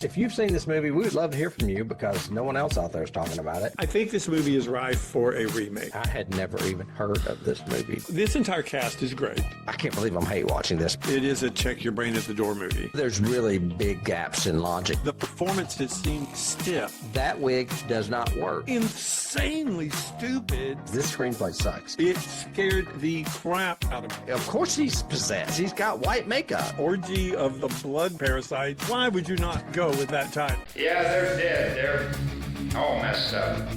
If you've seen this movie, we would love to hear from you because no one else out there is talking about it. I think this movie is ripe for a remake. I had never even heard of this movie. This entire cast is great. I can't believe I'm hate watching this. It is a check your brain at the door movie. There's really big gaps in logic. The performances seem stiff. That wig does not work. Insanely stupid. This screenplay sucks. It scared the crap out of me. Of course he's possessed. He's got white makeup. Orgy of the blood parasites. Why would you not go with that type? Yeah, they're dead. They're all messed up.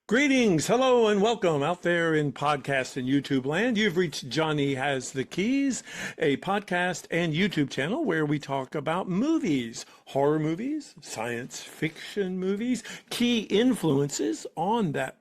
Greetings, hello, and welcome out there in podcast and YouTube land. You've reached Johnny Has the Keys, a podcast and YouTube channel where we talk about movies, horror movies, science fiction movies, key influences on that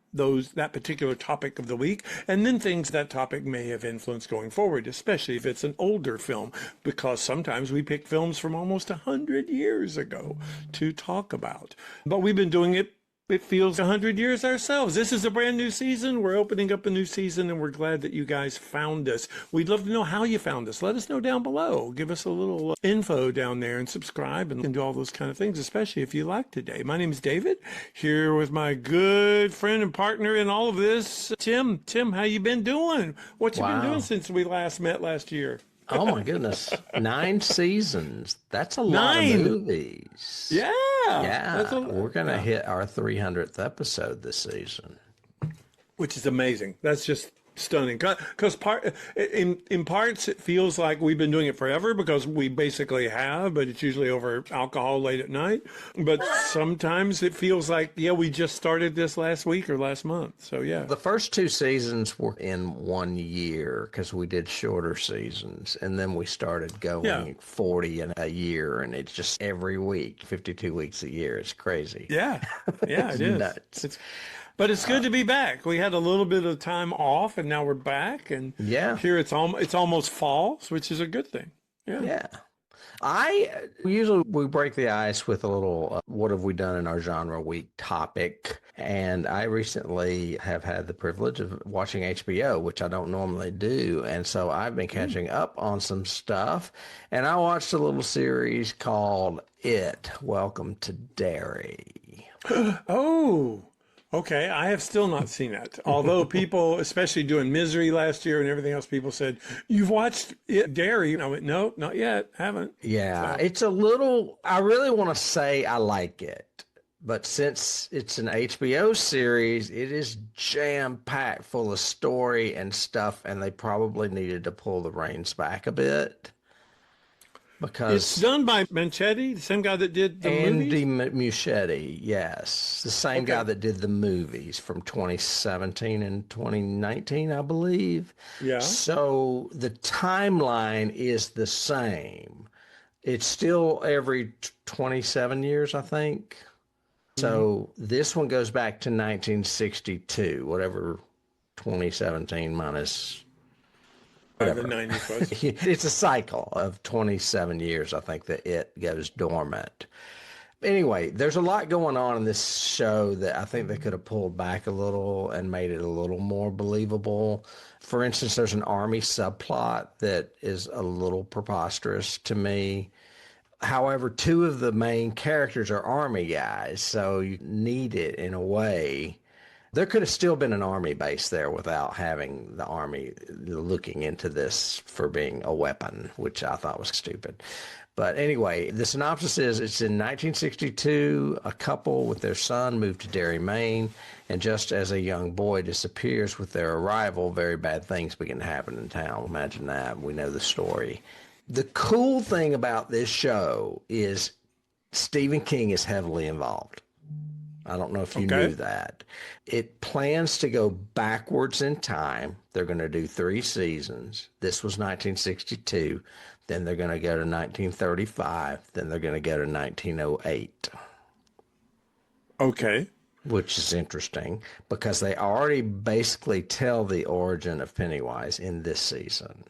particular topic of the week, and then things that topic may have influenced going forward, especially if it's an older film, because sometimes we pick films from almost 100 years ago to talk about. But we've been doing it feels 100 years ourselves. This is a brand new season. We're opening up a new season, and we're glad that you guys found us. We'd love to know how you found us. Let us know down below. Give us a little info down there and subscribe and do all those kind of things, especially if you like today. My name is David, here with my good friend and partner in all of this, Tim. Tim, how you been doing? What you been doing since we last met last year? Oh my goodness. 9 seasons. That's a lot of movies. Yeah. Yeah. We're going to hit our 300th episode this season. Which is amazing. That's just stunning. Because in parts it feels like we've been doing it forever because we basically have, but it's usually over alcohol late at night. But sometimes it feels like, we just started this last week or last month. So yeah. The first 2 seasons were in 1 year because we did shorter seasons. And then we started going 40 in a year. And it's just every week, 52 weeks a year. It's crazy. Yeah. Yeah, it is. Nuts. But it's good to be back. We had a little bit of time off, and now we're back. And here it's almost fall, which is a good thing. Yeah. We break the ice with a little what have we done in our genre week topic. And I recently have had the privilege of watching HBO, which I don't normally do. And so I've been catching up on some stuff. And I watched a little series called Welcome to Derry. Oh. Okay, I have still not seen it. Although people, especially doing Misery last year and everything else, people said, "You've watched it, Derry." And I went, "No, not yet. Haven't." Yeah, it's a little, I really want to say I like it. But since it's an HBO series, it is jam-packed full of story and stuff, and they probably needed to pull the reins back a bit. Because it's done by Manchetti, the same guy that did the movies? Andy Muschietti, yes. The same guy that did the movies from 2017 and 2019, I believe. Yeah. So the timeline is the same. It's still every 27 years, I think. So this one goes back to 1962, whatever 2017 minus... The 90s was. It's a cycle of 27 years, I think, that it goes dormant. Anyway, there's a lot going on in this show that I think they could have pulled back a little and made it a little more believable. For instance, there's an army subplot that is a little preposterous to me. However, 2 of the main characters are army guys, so you need it in a way. There could have still been an army base there without having the army looking into this for being a weapon, which I thought was stupid. But anyway, the synopsis is it's in 1962, a couple with their son moved to Derry, Maine, and just as a young boy disappears with their arrival, very bad things begin to happen in town. Imagine that. We know the story. The cool thing about this show is Stephen King is heavily involved. I don't know if you knew that. It plans to go backwards in time. They're going to do 3 seasons. This was 1962. Then they're going to go to 1935. Then they're going to go to 1908. Okay. Which is interesting because they already basically tell the origin of Pennywise in this season.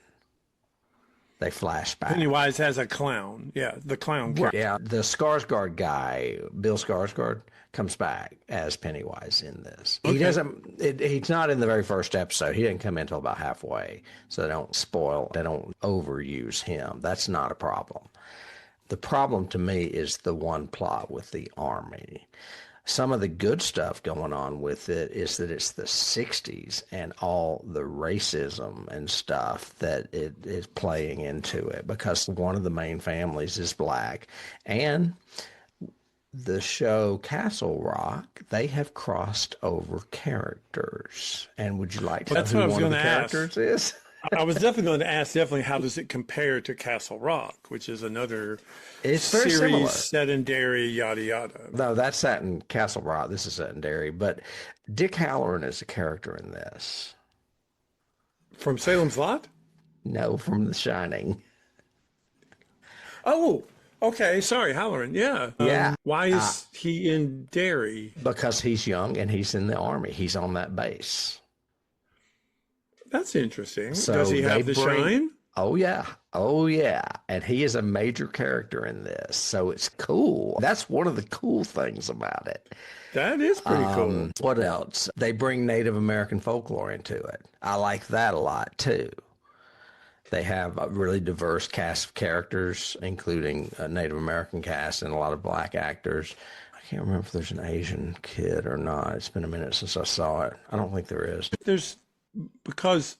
They flash back. Pennywise has a clown. Yeah, the clown character. Yeah, the Skarsgård guy, Bill Skarsgård, comes back as Pennywise in this. He doesn't. He's not in the very first episode. He didn't come in until about halfway, so they don't spoil. They don't overuse him. That's not a problem. The problem to me is the one plot with the army. Some of the good stuff going on with it is that it's the 60s and all the racism and stuff that it is playing into it, because one of the main families is black. And the show Castle Rock, they have crossed over characters. And would you like to know who one of the characters is? I was definitely going to ask, how does it compare to Castle Rock, which is another It's very series similar. set in Derry, yada, yada. No, that's set in Castle Rock. This is set in Derry. But Dick Halloran is a character in this. From Salem's Lot? No, from The Shining. Oh, okay. Sorry, Halloran. Yeah. Yeah. Why is he in Derry? Because he's young and he's in the army. He's on that base. That's interesting. So Does he have the shine? Oh, yeah. Oh, yeah. And he is a major character in this. So it's cool. That's one of the cool things about it. That is pretty cool. What else? They bring Native American folklore into it. I like that a lot, too. They have a really diverse cast of characters, including a Native American cast and a lot of black actors. I can't remember if there's an Asian kid or not. It's been a minute since I saw it. I don't think there is. Because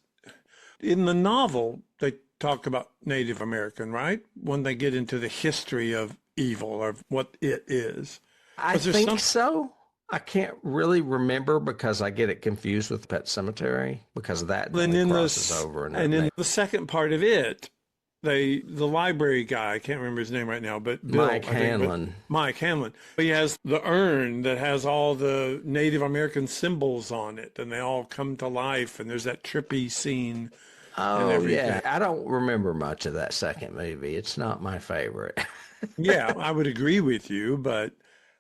in the novel, they talk about Native American, right? When they get into the history of evil or what it is. I think so. I can't really remember because I get it confused with Pet Sematary because of that crosses over. And in the second part of it, the library guy, I can't remember his name right now, but Bill, Mike Hanlon. Mike Hanlon. He has the urn that has all the Native American symbols on it, and they all come to life, and there's that trippy scene. Oh, yeah. I don't remember much of that second movie. It's not my favorite. Yeah, I would agree with you, but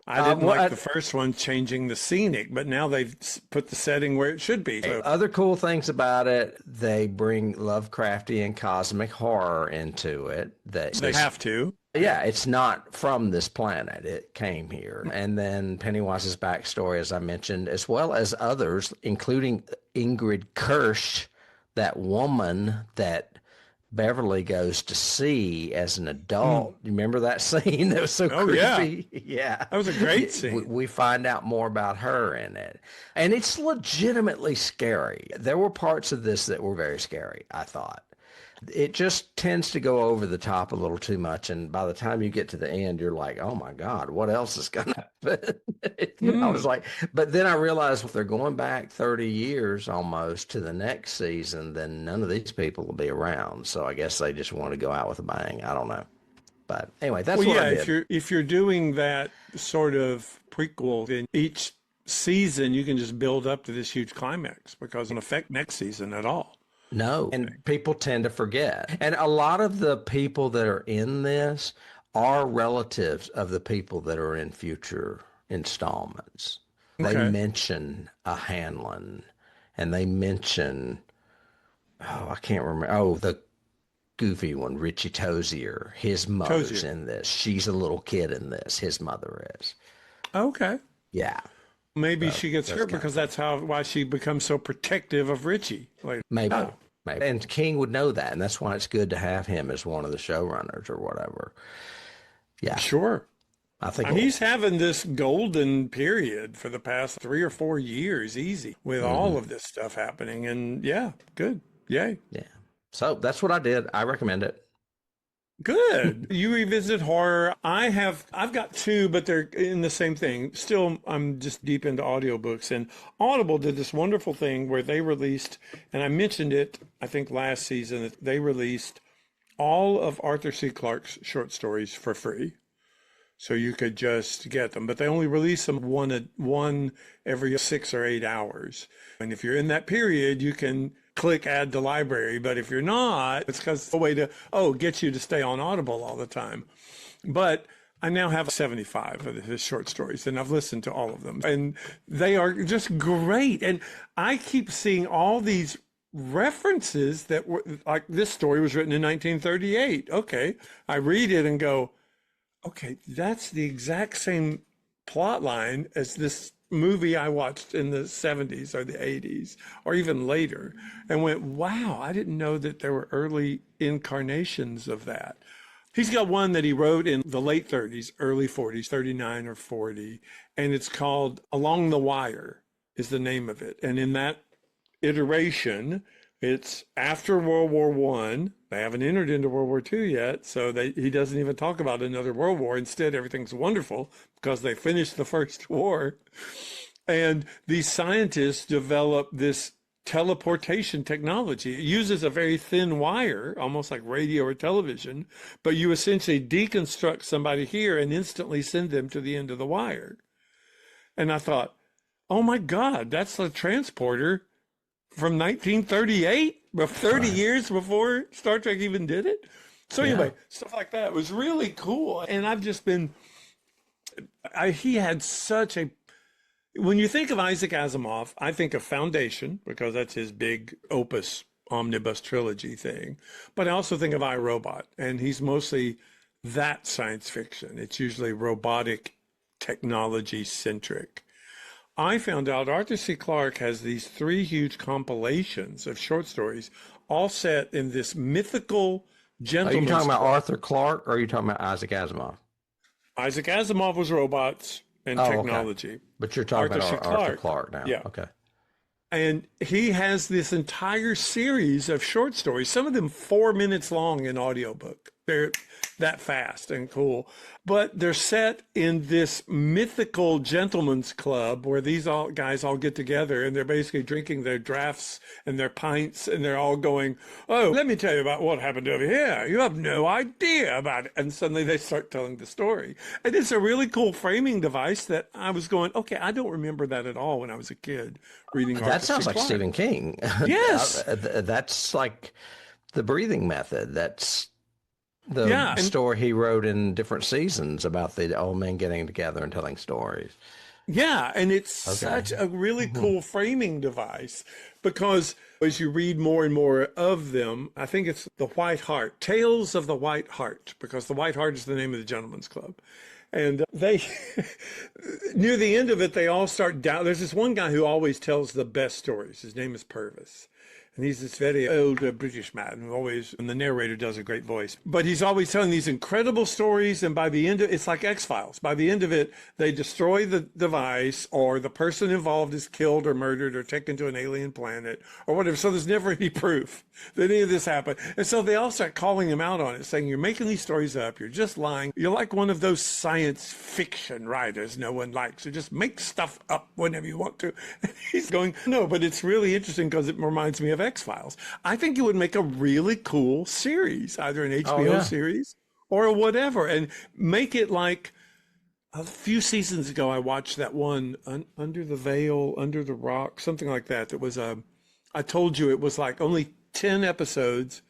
I didn't like the first one changing the scenic, but now they've put the setting where it should be. So. Other cool things about it, they bring Lovecraftian cosmic horror into it. They have to. Yeah, it's not from this planet. It came here. And then Pennywise's backstory, as I mentioned, as well as others, including Ingrid Kirsch, that woman that Beverly goes to see as an adult. You remember that scene? That was so creepy. Yeah. That was a great scene. We find out more about her in it. And it's legitimately scary. There were parts of this that were very scary, I thought. It just tends to go over the top a little too much. And by the time you get to the end, you're like, oh my God, what else is going to happen? I was like, but then I realized if they're going back 30 years almost to the next season, then none of these people will be around. So I guess they just want to go out with a bang. I don't know. But anyway, that's what I did. If you're doing that sort of prequel in each season, you can just build up to this huge climax because it won't affect next season at all. No, and people tend to forget. And a lot of the people that are in this are relatives of the people that are in future installments. Okay. They mention a Hanlon, and they mention, I can't remember. The goofy one, Richie Tozier. His mother's in this. She's a little kid in this. His mother is. Okay. Yeah. Maybe she gets hurt because that's why she becomes so protective of Richie. Maybe. And King would know that, and that's why it's good to have him as one of the showrunners or whatever. Yeah. Sure. I think he's having this golden period for the past 3 or 4 years easy with all of this stuff happening. And yeah, good. Yay. Yeah. So that's what I did. I recommend it. Good. You revisit horror. I've got 2, but they're in the same thing. Still, I'm just deep into audiobooks. And Audible did this wonderful thing where they released, and I mentioned it, I think last season, that they released all of Arthur C. Clarke's short stories for free. So you could just get them. But they only release them one every 6 or 8 hours. And if you're in that period, you can click add to library, but if you're not, it's because it's a way to get you to stay on Audible all the time. But I now have 75 of his short stories, and I've listened to all of them, and they are just great. And I keep seeing all these references that were like this story was written in 1938. Okay. I read it and go, okay, that's the exact same plot line as this movie I watched in the 70s or the 80s or even later, and went, wow, I didn't know that there were early incarnations of that. He's got one that he wrote in the late 30s, early 40s, 39 or 40, and it's called Along the Wire is the name of it. And in that iteration, it's after World War One. They haven't entered into World War II yet, so he doesn't even talk about another world war. Instead, everything's wonderful because they finished the first war. And these scientists develop this teleportation technology. It uses a very thin wire, almost like radio or television, but you essentially deconstruct somebody here and instantly send them to the end of the wire. And I thought, oh my God, that's the transporter from 1938, 30 years before Star Trek even did it. So anyway, stuff like that was really cool. And I've just been, he had such a, when you think of Isaac Asimov, I think of Foundation, because that's his big opus omnibus trilogy thing. But I also think of iRobot, and he's mostly that science fiction. It's usually robotic technology centric. I found out Arthur C. Clarke has these 3 huge compilations of short stories, all set in this mythical gentleman's. Are you talking about club. Arthur Clarke, or are you talking about Isaac Asimov? Isaac Asimov was robots and technology. Okay. But you're talking about Arthur Clarke now. Yeah. Okay. And he has this entire series of short stories, some of them 4 minutes long in audiobook. They're that fast and cool. But they're set in this mythical gentleman's club where these guys all get together, and they're basically drinking their drafts and their pints, and they're all going, oh, let me tell you about what happened over here. You have no idea about it. And suddenly they start telling the story. And it's a really cool framing device that I was going, okay, I don't remember that at all when I was a kid reading That sounds like Stephen King. Yes. That's like the breathing method. That's the story he wrote in different seasons about the old men getting together and telling stories. Yeah, and it's such a really cool framing device, because as you read more and more of them, I think it's the White Hart, Tales of the White Hart, because the White Hart is the name of the gentleman's club. And they, near the end of it, they all start down. There's this one guy who always tells the best stories. His name is Purvis. And he's this very old British man who always, and the narrator does a great voice, but he's always telling these incredible stories. And by the end of it, it's like X-Files. By the end of it, they destroy the device, or the person involved is killed or murdered or taken to an alien planet or whatever. So there's never any proof that any of this happened. And so they all start calling him out on it, saying, you're making these stories up. You're just lying. You're like one of those science fiction writers no one likes, who just make stuff up whenever you want to. And he's going, no, but it's really interesting because it reminds me of X-Files. I think it would make a really cool series, either an HBO series or whatever, and make it like a few seasons ago. I watched that one, Under the Veil, Under the Rock, something like that. That was I told you it was like only 10 episodes.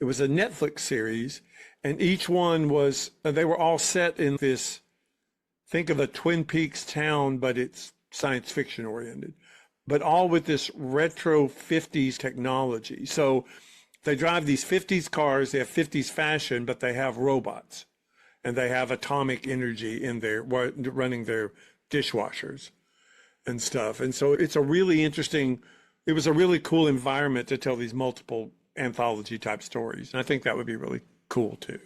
It was a Netflix series, and each one was, they were all set in this, think of a Twin Peaks town, but it's science fiction oriented, but all with this retro 50s technology. So they drive these 50s cars, they have 50s fashion, but they have robots, and they have atomic energy in there running their dishwashers and stuff. And so it's a really interesting, it was a really cool environment to tell these multiple anthology type stories. And I think that would be really cool too.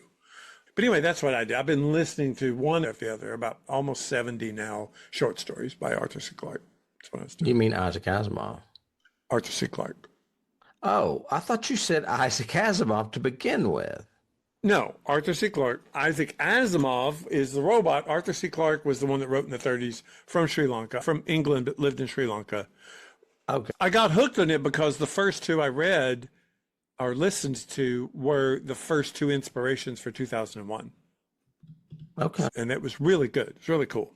But anyway, that's what I did. I've been listening to one after the other, about almost 70 now, short stories by Arthur C. Clarke. That's what I was doing. You mean Isaac Asimov? Arthur C. Clarke. Oh, I thought you said Isaac Asimov to begin with. No, Arthur C. Clarke. Isaac Asimov is the robot. Arthur C. Clarke was the one that wrote in the 30s from Sri Lanka, from England, but lived in Sri Lanka. Okay. I got hooked on it because the first 2 I read or listened to were the first 2 inspirations for 2001. Okay. And it was really good. It's really cool.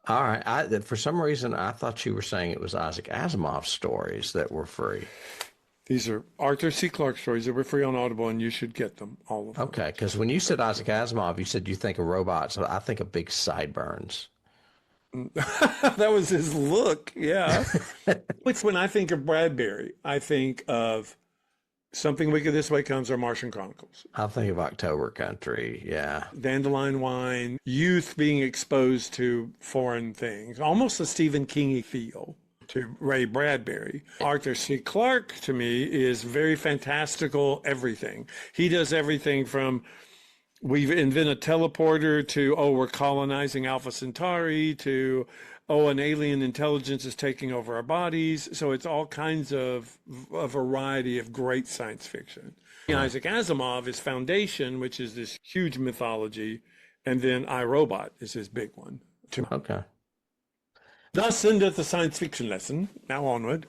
All right. For some reason, I thought you were saying it was Isaac Asimov stories that were free. These are Arthur C. Clarke stories that were free on Audible, and you should get them, all of them. Okay, because when you said Isaac Asimov, you said you think of robots. I think of big sideburns. That was his look. Yeah. It's when I think of Bradbury, I think of Something Wicked This Way Comes or Martian Chronicles. I think of October Country. Yeah. Dandelion Wine, youth being exposed to foreign things, almost a Stephen King feel to Ray Bradbury. Arthur C. Clarke, to me, is very fantastical everything. He does everything from we've invented a teleporter to, oh, we're colonizing Alpha Centauri to, oh, an alien intelligence is taking over our bodies. So it's all kinds of a variety of great science fiction. Isaac Asimov is Foundation, which is this huge mythology, and then I, Robot is his big one. Okay. Thus endeth the science fiction lesson. Now onward.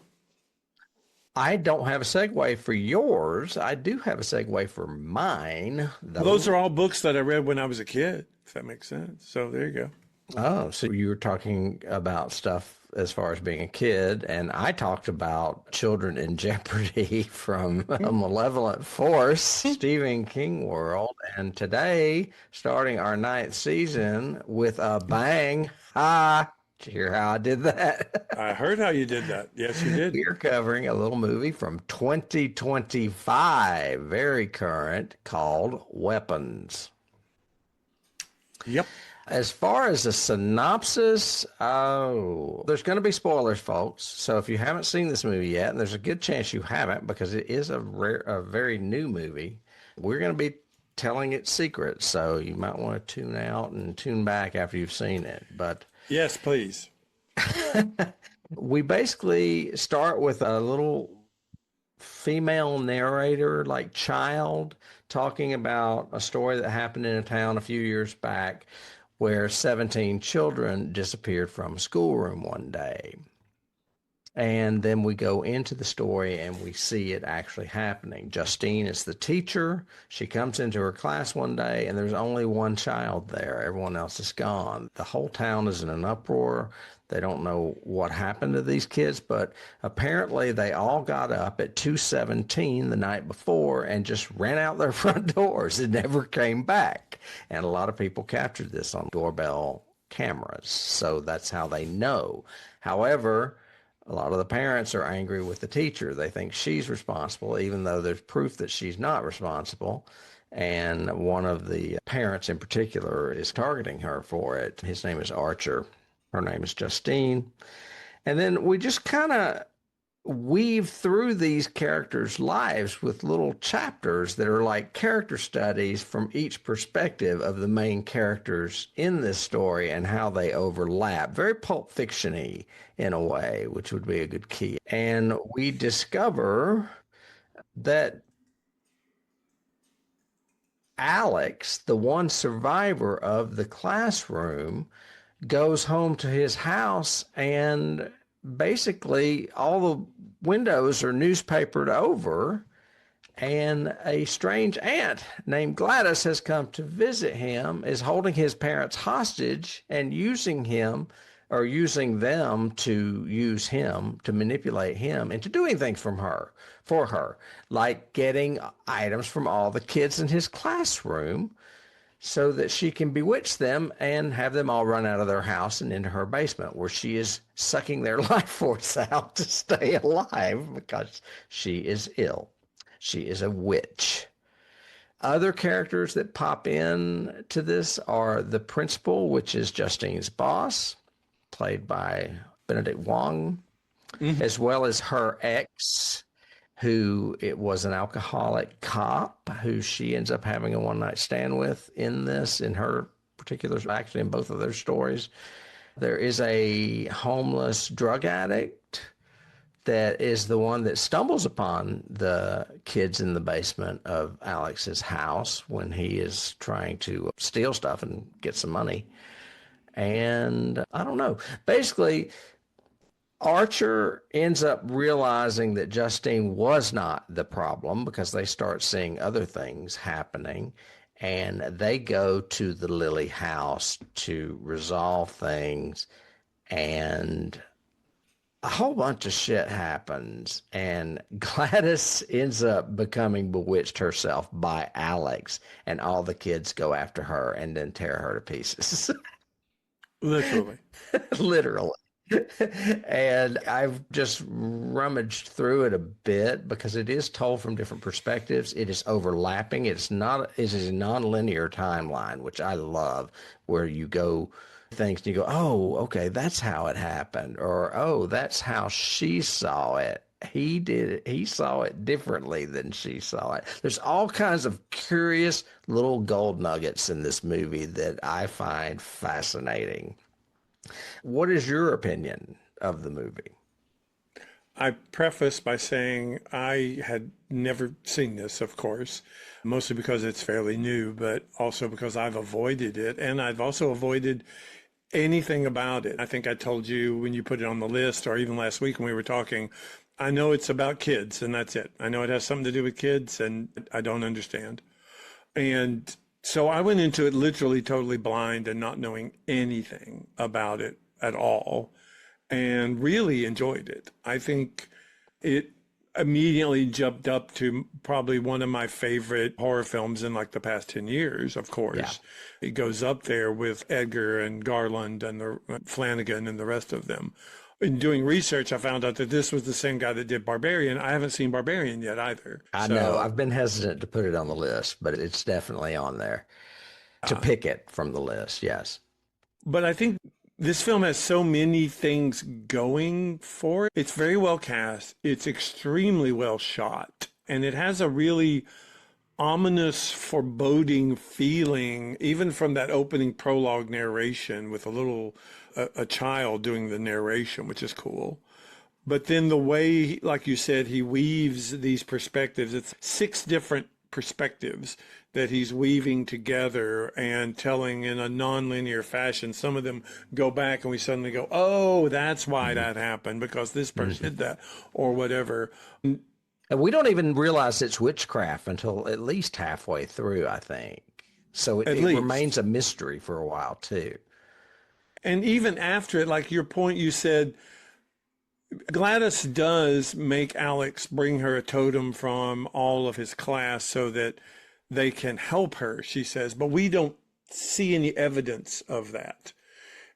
I don't have a segue for yours. I do have a segue for mine, though. Those are all books that I read when I was a kid, if that makes sense. So there you go. Oh, so you were talking about stuff as far as being a kid, and I talked about Children in Jeopardy from A Malevolent Force, Stephen King world. And today, starting our 9th season with a bang, did you hear how I did that? I heard how you did that. Yes, you did. We're covering a little movie from 2025, very current, called Weapons. Yep. As far as the synopsis, there's going to be spoilers, folks. So if you haven't seen this movie yet, and there's a good chance you haven't because it is a very new movie, we're going to be telling its secrets. So you might want to tune out and tune back after you've seen it. But yes, please. we basically start with a little female narrator, like child, talking about a story that happened in a town a few years back where 17 children disappeared from a schoolroom one day. And then we go into the story and we see it actually happening. Justine is the teacher. She comes into her class one day and there's only one child there. Everyone else is gone. The whole town is in an uproar. They don't know what happened to these kids, but apparently they all got up at 2:17 the night before and just ran out their front doors and never came back. And a lot of people captured this on doorbell cameras. So that's how they know. However, a lot of the parents are angry with the teacher. They think she's responsible, even though there's proof that she's not responsible. And one of the parents in particular is targeting her for it. His name is Archer. Her name is Justine. And then we just kind of weave through these characters' lives with little chapters that are like character studies from each perspective of the main characters in this story and how they overlap. Very Pulp Fiction-y in a way, which would be a good key. And we discover that Alex, the one survivor of the classroom, goes home to his house and basically all the windows are newspapered over, and a strange aunt named Gladys has come to visit him, is holding his parents hostage and using them to use him to manipulate him into doing things for her, like getting items from all the kids in his classroom so that she can bewitch them and have them all run out of their house and into her basement, where she is sucking their life force out to stay alive because she is ill. She is a witch. Other characters that pop in to this are the principal, which is Justine's boss, played by Benedict Wong, as well as her ex, who it was an alcoholic cop who she ends up having a one-night stand with in her particular, actually in both of their stories. There is a homeless drug addict that is the one that stumbles upon the kids in the basement of Alex's house when he is trying to steal stuff and get some money. And I don't know. Basically, Archer ends up realizing that Justine was not the problem because they start seeing other things happening, and they go to the Lily house to resolve things, and a whole bunch of shit happens, and Gladys ends up becoming bewitched herself by Alex, and all the kids go after her and then tear her to pieces. Literally. literally. And I've just rummaged through it a bit because it is told from different perspectives. It is overlapping. It is a non-linear timeline, which I love, where you go things and you go, oh, okay, that's how it happened, or oh, that's how she saw it. He saw it differently than she saw it. There's all kinds of curious little gold nuggets in this movie that I find fascinating. What is your opinion of the movie? I preface by saying I had never seen this, of course, mostly because it's fairly new, but also because I've avoided it. And I've also avoided anything about it. I think I told you when you put it on the list, or even last week when we were talking, I know it's about kids and that's it. I know it has something to do with kids and I don't understand. And so I went into it literally totally blind and not knowing anything about it at all, and really enjoyed it. I think it immediately jumped up to probably one of my favorite horror films in like the past 10 years, of course. Yeah. It goes up there with Edgar and Garland and the Flanagan and the rest of them. In doing research, I found out that this was the same guy that did Barbarian. I haven't seen Barbarian yet either. I know. I've been hesitant to put it on the list, but it's definitely on there to pick it from the list. Yes. But I think this film has so many things going for it. It's very well cast. It's extremely well shot. And it has a really ominous, foreboding feeling, even from that opening prologue narration with a child doing the narration, which is cool. But then the way, like you said, he weaves these perspectives. It's 6 different perspectives that he's weaving together and telling in a non-linear fashion. Some of them go back and we suddenly go, oh, that's why that happened, because this person did that or whatever. And we don't even realize it's witchcraft until at least halfway through, I think. So it remains a mystery for a while too. And even after it, like your point, you said, Gladys does make Alex bring her a totem from all of his class so that they can help her, she says, but we don't see any evidence of that.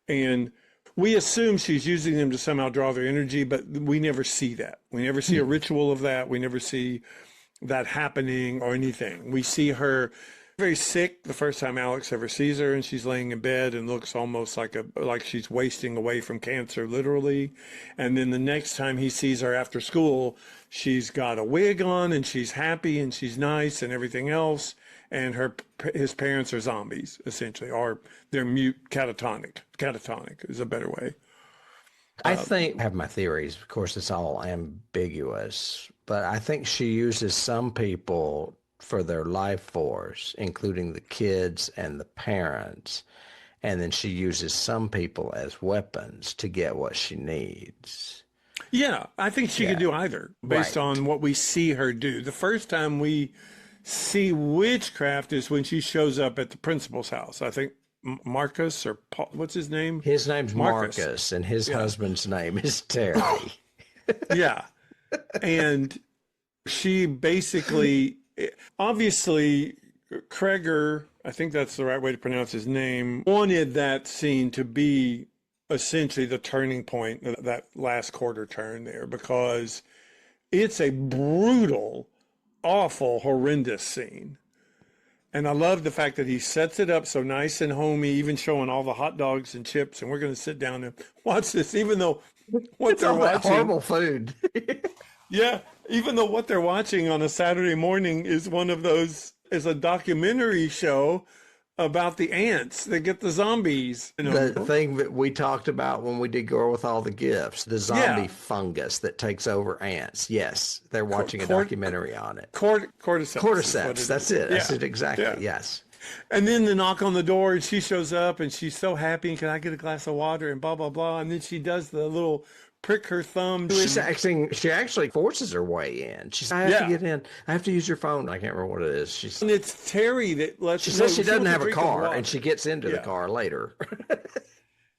And we assume she's using them to somehow draw their energy, but we never see that. We never see a ritual of that. We never see that happening or anything. We see her very sick the first time Alex ever sees her, and she's laying in bed and looks almost like she's wasting away from cancer, literally. And then the next time he sees her after school, she's got a wig on and she's happy and she's nice and everything else. And his parents are zombies, essentially, or they're mute, catatonic. Catatonic is a better way. I think I have my theories. Of course, it's all ambiguous, but I think she uses some people for their life force, including the kids and the parents. And then she uses some people as weapons to get what she needs. Yeah, I think she could do either based on what we see her do. The first time we see witchcraft is when she shows up at the principal's house. I think Marcus or Paul, what's his name? His name's Marcus and his husband's name is Terry. Yeah. And she basically, obviously, Cregger, I think that's the right way to pronounce his name, wanted that scene to be essentially the turning point, that last quarter turn there, because it's a brutal, awful, horrendous scene. And I love the fact that he sets it up so nice and homey, even showing all the hot dogs and chips, and we're going to sit down and watch this, even though what It's they're all that watching, horrible food. yeah, even though what they're watching on a Saturday morning is a documentary show about the ants that get the zombies. You know? The thing that we talked about when we did Girl with All the Gifts, the zombie fungus that takes over ants. Yes, they're watching a documentary on it. Cordyceps. Cordyceps, that's it. That's it exactly, yes. And then the knock on the door, and she shows up, and she's so happy, and can I get a glass of water, and blah, blah, blah. And then she does the little prick her thumb. She actually forces her way in. She says, I have to get in. I have to use your phone. I can't remember what it is. And it's Terry that lets She says she doesn't have a car, and she gets into the car later.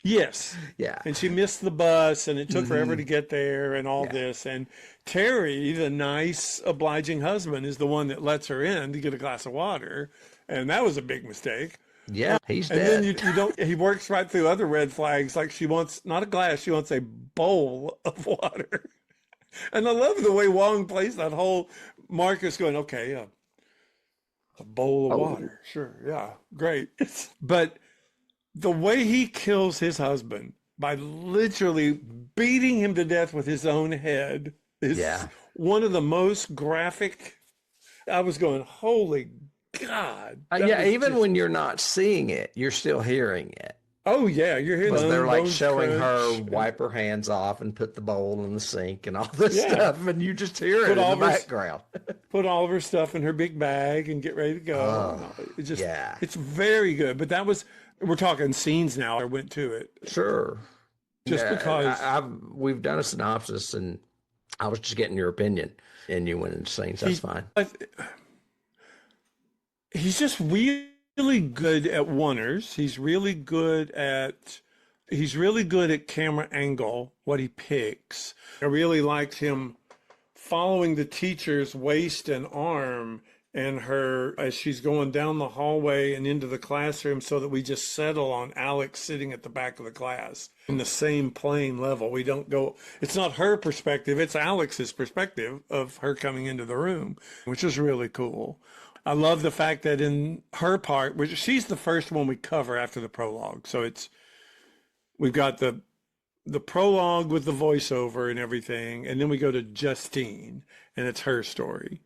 Yes. Yeah. And she missed the bus, and it took forever to get there, and all this. And Terry, the nice, obliging husband, is the one that lets her in to get a glass of water. And that was a big mistake. Yeah, he's And then dead. you don't, he works right through other red flags. Like she wants not a glass, she wants a bowl of water. And I love the way Wong plays that whole Marcus going, okay, a bowl of Oh, water. Sure. Yeah. Great. But the way he kills his husband by literally beating him to death with his own head is yeah. one of the most graphic. I was going, holy God. That Yeah, was even just, when you're not seeing it, you're still hearing it. oh yeah, you're hearing Because they're the like bones showing her crunch. And, wipe her hands off and put the bowl in the sink and all this yeah. stuff, and you just hear Put it in all the of her background. put all of her stuff in her big bag and get ready to go. And Oh, it just, yeah, it's very good. But that was, we're talking scenes now. I went to it sure. just Yeah, because we've done a synopsis, and I was just getting your opinion, and you went into scenes. That's he, fine. he's just really good at oneers. He's really good at camera angle, what he picks. I really liked him following the teacher's waist and arm and her as she's going down the hallway and into the classroom so that we just settle on Alex sitting at the back of the class in the same plane level. We don't go, it's not her perspective, it's Alex's perspective of her coming into the room, which is really cool. I love the fact that in her part, which she's the first one we cover after the prologue. So we've got the prologue with the voiceover and everything, and then we go to Justine, and it's her story.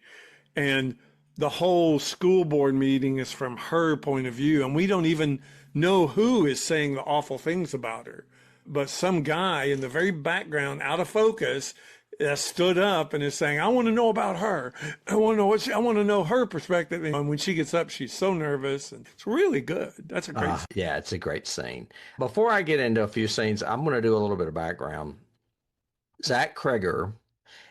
And the whole school board meeting is from her point of view, and we don't even know who is saying the awful things about her. But some guy in the very background, out of focus, stood up and is saying, I want to know about her. I want to know I want to know her perspective. And when she gets up, she's so nervous, and it's really good. That's a great scene. Yeah, it's a great scene. Before I get into a few scenes, I'm going to do a little bit of background. Zach Cregger,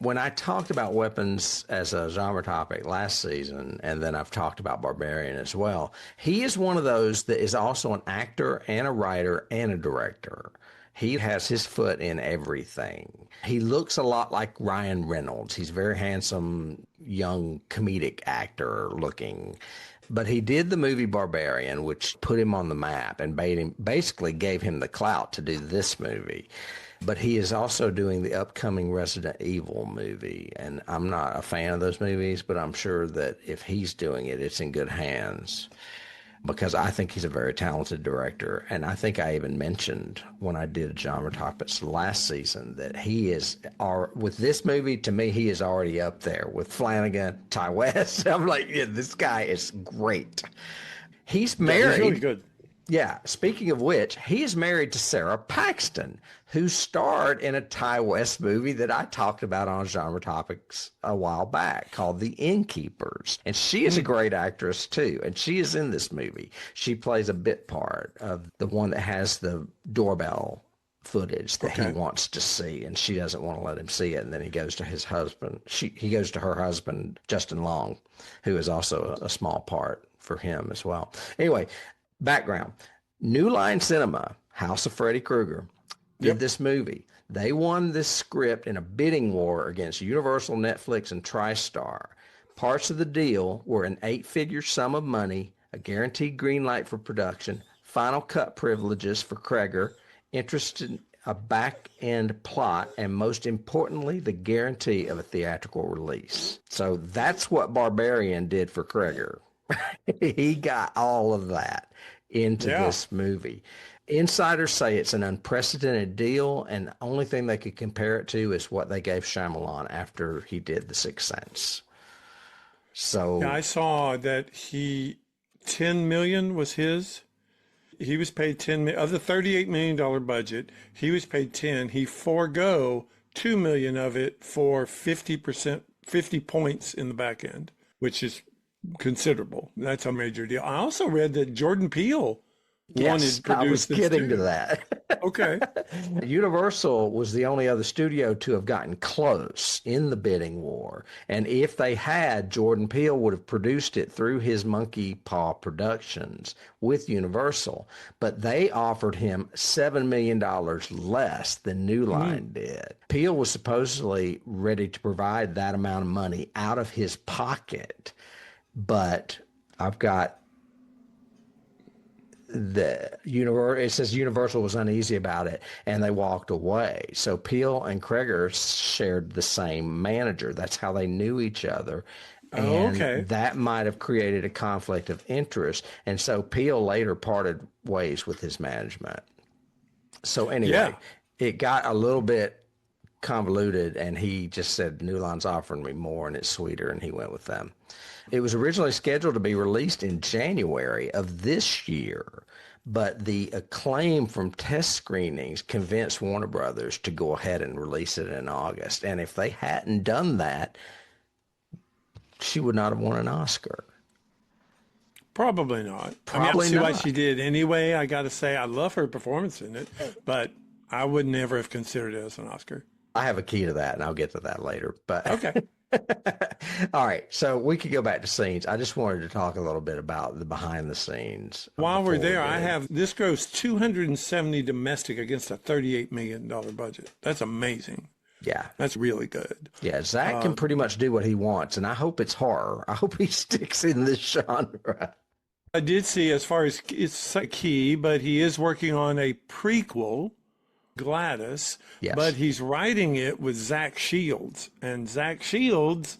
when I talked about weapons as a genre topic last season, and then I've talked about Barbarian as well, he is one of those that is also an actor and a writer and a director. He has his foot in everything. He looks a lot like Ryan Reynolds. He's a very handsome, young comedic actor looking. But he did the movie Barbarian, which put him on the map and basically gave him the clout to do this movie. But he is also doing the upcoming Resident Evil movie. And I'm not a fan of those movies, but I'm sure that if he's doing it, it's in good hands, because I think he's a very talented director. And I think I even mentioned when I did Genre Topics last season that he is, with this movie, to me, he is already up there with Flanagan, Ty West. I'm like, yeah, this guy is great. He's married. Yeah, he's really good. Yeah, speaking of which, he is married to Sarah Paxton, who starred in a Ty West movie that I talked about on Genre Topics a while back called The Innkeepers. And she is a great actress too, and she is in this movie. She plays a bit part of the one that has the doorbell footage that he wants to see, and she doesn't want to let him see it. And then he goes to his husband. He goes to her husband, Justin Long, who is also a small part for him as well. Anyway, background. New Line Cinema, House of Freddy Krueger, did this movie. They won this script in a bidding war against Universal, Netflix, and TriStar. Parts of the deal were an 8-figure sum of money, a guaranteed green light for production, final cut privileges for Cregger, interest in a back-end plot, and most importantly, the guarantee of a theatrical release. So that's what Barbarian did for Cregger. He got all of that into this movie. Insiders say it's an unprecedented deal, and the only thing they could compare it to is what they gave Shyamalan after he did The Sixth Sense. So Yeah, I saw that 10 million was his. He was paid 10 of the $38 million budget. He was paid 10. He forego 2 million of it for 50%, 50 points in the back end, which is considerable. That's a major deal. I also read that Jordan Peele wanted to produce I was this getting too. to that. Okay. Universal was the only other studio to have gotten close in the bidding war. And if they had, Jordan Peele would have produced it through his Monkey Paw Productions with Universal. But they offered him $7 million less than New Line did. Peele was supposedly ready to provide that amount of money out of his pocket. But I've got it says Universal was uneasy about it and they walked away. So Peele and Cregger shared the same manager. That's how they knew each other. Oh, And okay. that might have created a conflict of interest. And so Peele later parted ways with his management. So Yeah. anyway, it got a little bit convoluted and he just said New Line's offering me more and it's sweeter, and he went with them. It was originally scheduled to be released in January of this year, but the acclaim from test screenings convinced Warner Brothers to go ahead and release it in August. And if they hadn't done that, she would not have won an Oscar. Probably not. I mean, I Probably see why not. she did anyway. I got to say, I love her performance in it, but I would never have considered it as an Oscar. I have a key to that, and I'll get to that later. But Okay. all right, so we could go back to scenes. I just wanted to talk a little bit about the behind the scenes. While we're before we there, I did. have this grossed 270 domestic against a $38 million budget. That's amazing. Yeah. That's really good. Yeah, Zach can pretty much do what he wants, and I hope it's horror. I hope he sticks in this genre. I did see, as far as it's a key, but he is working on a prequel, Gladys, Yes. but he's writing it with Zach Shields, and Zach Shields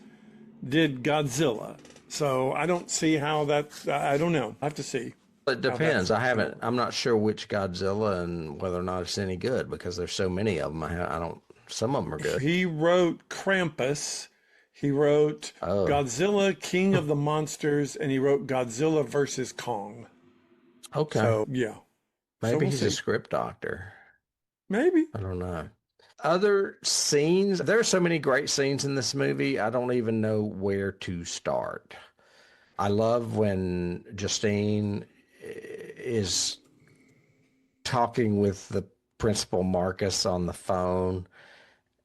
did Godzilla. So I don't see how that, I don't know. I have to see. It depends. I'm not sure which Godzilla and whether or not it's any good because there's so many of them. Some of them are good. He wrote Krampus. He wrote Godzilla, King of the Monsters, and he wrote Godzilla versus Kong. Okay. So, yeah. Maybe we'll he's a see. script doctor. Maybe. I don't know. Other scenes. There are so many great scenes in this movie. I don't even know where to start. I love when Justine is talking with the principal Marcus on the phone,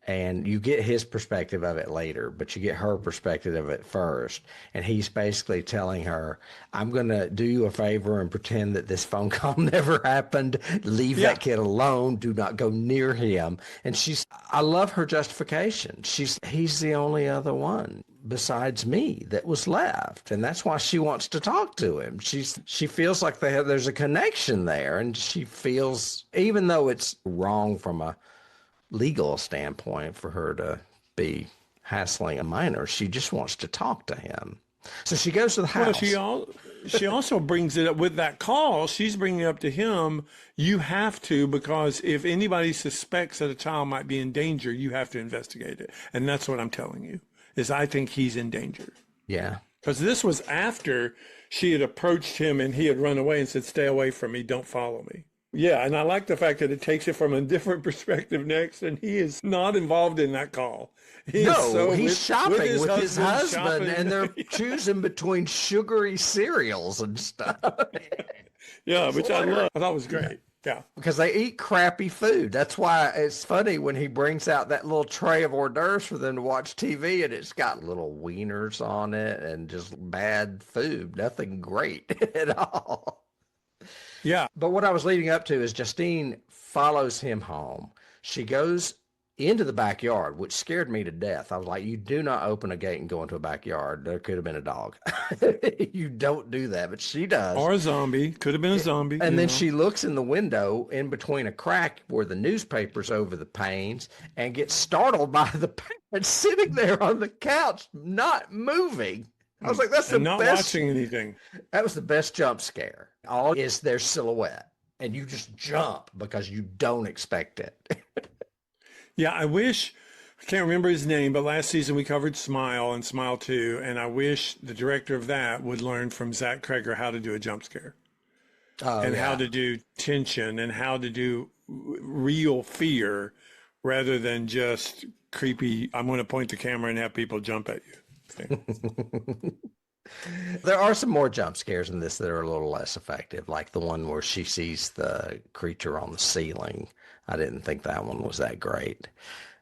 and you get his perspective of it later, but you get her perspective of it first. And he's basically telling her, I'm going to do you a favor and pretend that this phone call never happened. Leave that kid alone. Do not go near him. And I love her justification. He's the only other one besides me that was left. And that's why she wants to talk to him. She feels like there's a connection there. And she feels, even though it's wrong from a legal standpoint for her to be hassling a minor, she just wants to talk to him. So she goes to the house. Well, she also brings it up with that call. She's bringing it up to him. You have to, because if anybody suspects that a child might be in danger, you have to investigate it. And that's what I'm telling you, is I think he's in danger. Yeah. Because this was after she had approached him and he had run away and said, stay away from me, don't follow me. Yeah, and I like the fact that it takes it from a different perspective next, and he is not involved in that call. He's shopping with his husband shopping. and they're choosing between sugary cereals and stuff. Yeah, which I love. I thought was great. Yeah. Because they eat crappy food. That's why it's funny when he brings out that little tray of hors d'oeuvres for them to watch TV, and it's got little wieners on it and just bad food. Nothing great at all. Yeah. But what I was leading up to is Justine follows him home. She goes into the backyard, which scared me to death. I was like, you do not open a gate and go into a backyard. There could have been a dog. You don't do that, but she does. Or a zombie. Could have been a zombie. And then she looks in the window in between a crack where the newspaper's over the panes and gets startled by the parents sitting there on the couch, not moving. I was like, that's the not best. Watching anything. That was the best jump scare. All is their silhouette. And you just jump because you don't expect it. Yeah, I can't remember his name, but last season we covered Smile and Smile 2, and I wish the director of that would learn from Zach Cregger how to do a jump scare. And how to do tension and how to do real fear rather than just creepy, I'm going to point the camera and have people jump at you. There are some more jump scares in this that are a little less effective, like the one where she sees the creature on the ceiling. I didn't think that one was that great.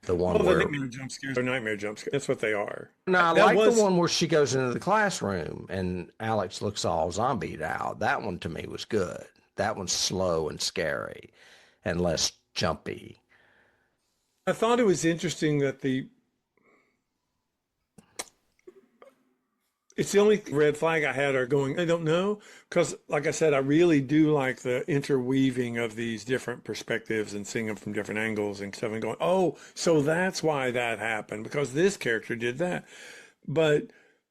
The one where the nightmare jump scares are nightmare jump scares. That's what they are. No, I like the one where she goes into the classroom and Alex looks all zombied out. That one to me was good. That one's slow and scary and less jumpy. I thought it was interesting that It's the only red flag I had are going, I don't know. Because, like I said, I really do like the interweaving of these different perspectives and seeing them from different angles and stuff and going, oh, so that's why that happened because this character did that. But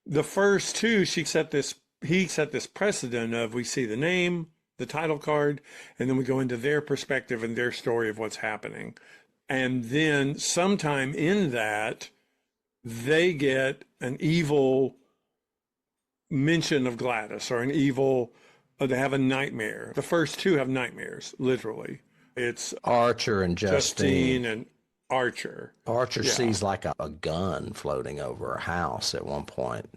the first two, he set this precedent of we see the name, the title card, and then we go into their perspective and their story of what's happening. And then sometime in that, they get an evil mention of Gladys or an evil, they have a nightmare. The first two have nightmares, literally. It's Archer and Justine. and Archer. Archer sees like a gun floating over a house at one point.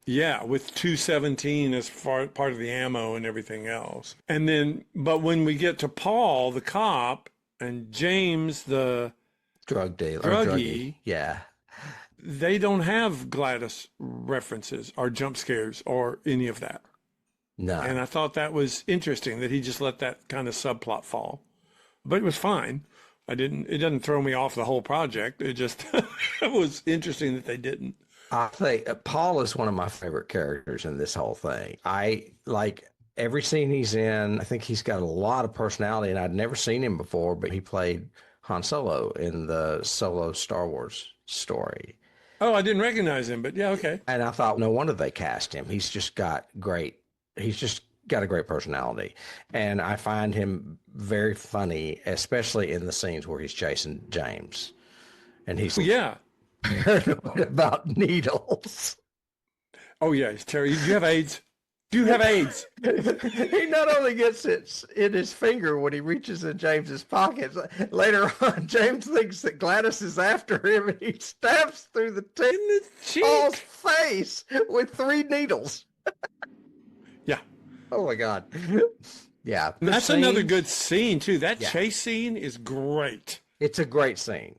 Yeah, with 217 as part of the ammo and everything else. And then, but when we get to Paul, the cop, and James, the drug dealer, druggie, yeah, they don't have Gladys references or jump scares or any of that. No. And I thought that was interesting that he just let that kind of subplot fall. But it was fine. It doesn't throw me off the whole project. It just, it was interesting that they didn't. I think Paul is one of my favorite characters in this whole thing. I like every scene he's in. I think he's got a lot of personality, and I'd never seen him before, but he played Han Solo in the Solo Star Wars story. Oh, I didn't recognize him, but yeah, okay. And I thought, no wonder they cast him. He's just got a great personality. And I find him very funny, especially in the scenes where he's chasing James. And he's paranoid about needles. Oh, yeah, he's terrible. Do you have AIDS? Do you have AIDS? He not only gets it in his finger when he reaches in James's pockets, later on, James thinks that Gladys is after him and he stabs through the tip of Paul's face with 3 needles. Yeah. Oh my God. Yeah. That's another good scene too. That chase scene is great. It's a great scene.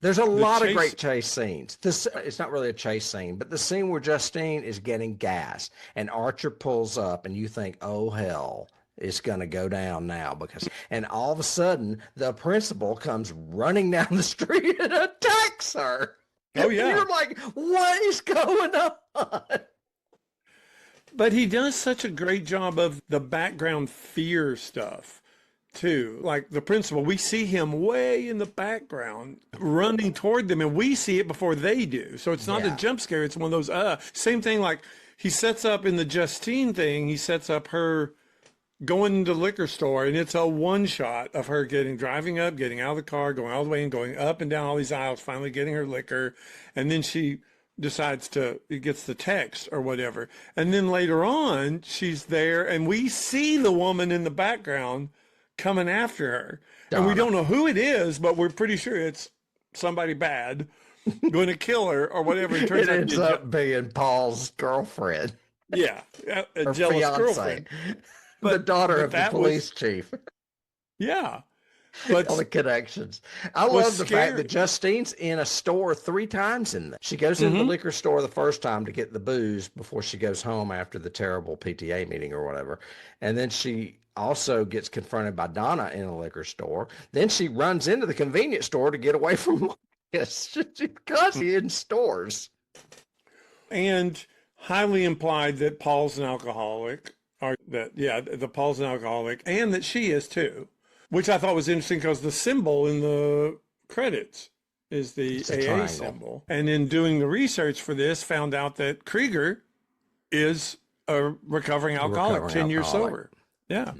There's a lot of great chase scenes. It's not really a chase scene, but the scene where Justine is getting gas and Archer pulls up and you think, oh, hell, it's going to go down now. And all of a sudden, the principal comes running down the street and attacks her. Oh, yeah. And you're like, what is going on? But he does such a great job of the background fear stuff. Too, like the principal, we see him way in the background running toward them, and we see it before they do. So it's not a jump scare; it's one of those. Same thing. Like he sets up in the Justine thing. He sets up her going to the liquor store, and it's a one shot of her driving up, getting out of the car, going all the way, and going up and down all these aisles, finally getting her liquor, and then she decides gets the text or whatever, and then later on she's there, and we see the woman in the background coming after her. And we don't know who it is, but we're pretty sure it's somebody bad going to kill her or whatever. It ends up being Paul's girlfriend. Yeah, a jealous fiance. girlfriend. The daughter of the police chief. Yeah. But all the connections. I love the fact that Justine's in a store 3 times in there. She goes into the liquor store the first time to get the booze before she goes home after the terrible PTA meeting or whatever. And then she also gets confronted by Donna in a liquor store. Then she runs into the convenience store to get away from Marcus. She's constantly in stores. And highly implied that Paul's an alcoholic, or that Paul's an alcoholic, and that she is too, which I thought was interesting because the symbol in the credits is the AA symbol. And in doing the research for this, found out that Cregger is a recovering alcoholic, 10 years sober. Yeah.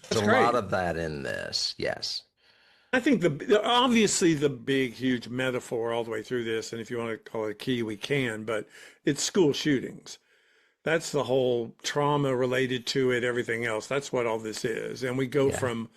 There's a lot of that in this. Yes. I think obviously the big, huge metaphor all the way through this, and if you want to call it a key, we can, but it's school shootings. That's the whole trauma related to it, everything else. That's what all this is. And we go from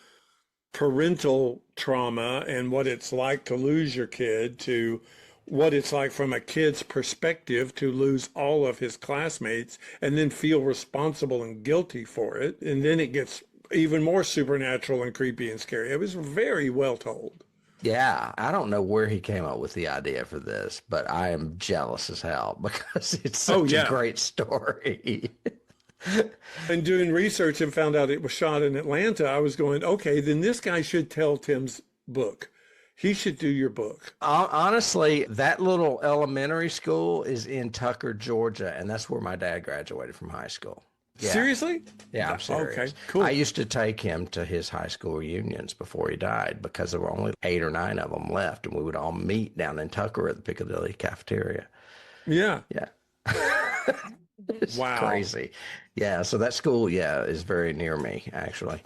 parental trauma and what it's like to lose your kid to what it's like from a kid's perspective to lose all of his classmates and then feel responsible and guilty for it. And then it gets even more supernatural and creepy and scary. It was very well told. Yeah, I don't know where he came up with the idea for this, but I am jealous as hell because it's such a great story. And doing research and found out it was shot in Atlanta, I was going, okay, then this guy should tell Tim's book. He should do your book. Honestly, that little elementary school is in Tucker, Georgia, and that's where my dad graduated from high school. Yeah. Seriously? Yeah, I'm serious. Okay, cool. I used to take him to his high school reunions before he died because there were only 8 or 9 of them left, and we would all meet down in Tucker at the Piccadilly cafeteria. Yeah. Yeah. It's Wow. crazy. Yeah, so that school, is very near me, actually.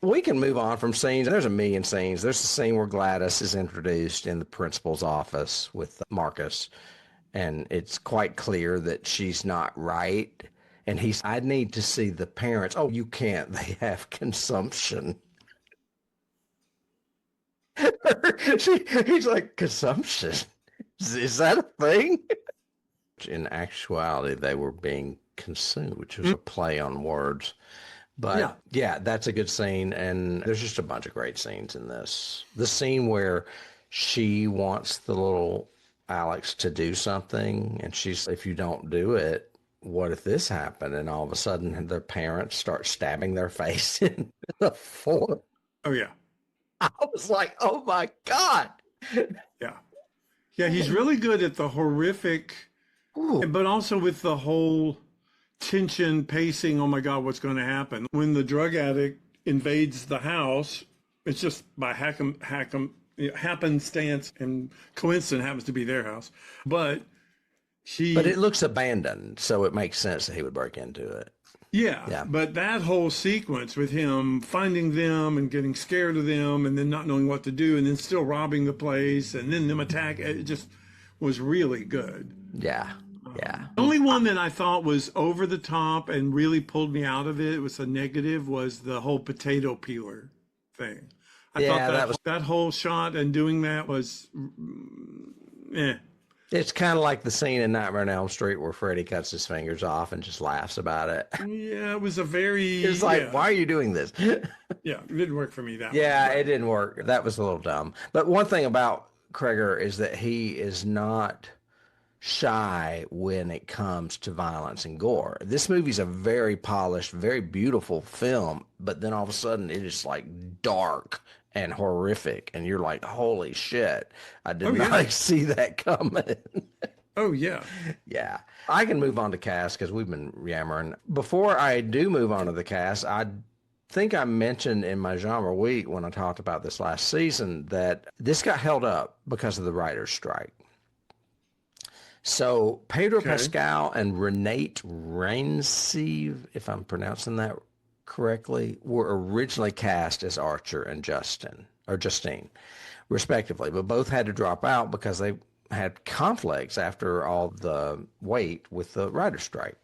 We can move on from scenes. There's a million scenes. There's the scene where Gladys is introduced in the principal's office with Marcus, and it's quite clear that she's not right. And I need to see the parents. Oh, you can't. They have consumption. He's like, consumption? Is that a thing? In actuality, they were being consumed, which was a play on words. But yeah, that's a good scene. And there's just a bunch of great scenes in this. The scene where she wants the little Alex to do something, and she's, if you don't do it, what if this happened? And all of a sudden their parents start stabbing their face in the floor. Oh, yeah. I was like, oh my God. Yeah. Yeah, he's really good at the horrific, but also with the whole tension, pacing. Oh my God, what's going to happen? When the drug addict invades the house, it's just by happenstance and coincidence happens to be their house. But it looks abandoned, so it makes sense that he would break into it. Yeah, but that whole sequence with him finding them and getting scared of them and then not knowing what to do and then still robbing the place and then them attack, it just was really good. Yeah. The only one that I thought was over the top and really pulled me out of it was a negative was the whole potato peeler thing. I thought that whole shot and doing that was It's kind of like the scene in Nightmare on Elm Street where Freddy cuts his fingers off and just laughs about it. Yeah, it was a very... It's like, why are you doing this? Yeah, it didn't work for me that Yeah, it didn't work. That was a little dumb. But one thing about Cregger is that he is not shy when it comes to violence and gore. This movie's a very polished, very beautiful film, but then all of a sudden it is like dark and horrific, and you're like, holy shit, I did not see that coming. Oh, yeah. Yeah. I can move on to cast because we've been yammering. Before I do move on to the cast, I think I mentioned in my genre week when I talked about this last season that this got held up because of the writer's strike. So Pedro Pascal and Renate Reinsve, if I'm pronouncing that correctly, were originally cast as Archer and Justine, respectively, but both had to drop out because they had conflicts after all the wait with the writer's strike.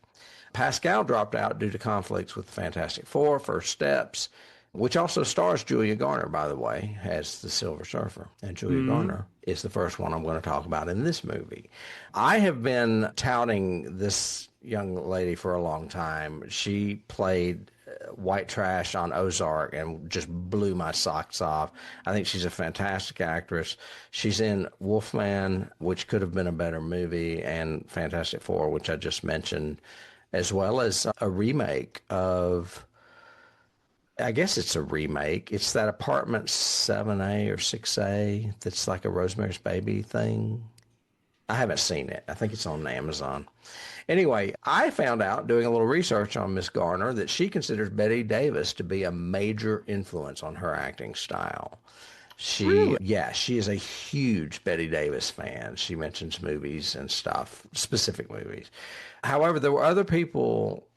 Pascal dropped out due to conflicts with the Fantastic Four, First Steps, which also stars Julia Garner, by the way, as the Silver Surfer. And Julia Garner is the first one I'm going to talk about in this movie. I have been touting this young lady for a long time. She played white trash on Ozark and just blew my socks off. I think she's a fantastic actress. She's in Wolfman, which could have been a better movie, and Fantastic Four, which I just mentioned, as well as a remake of, I guess it's a remake. It's that Apartment 7A or 6A that's like a Rosemary's Baby thing. I haven't seen it. I think it's on Amazon. Anyway, I found out doing a little research on Miss Garner that she considers Bette Davis to be a major influence on her acting style. She is a huge Bette Davis fan. She mentions movies and stuff, specific movies. However, there were other people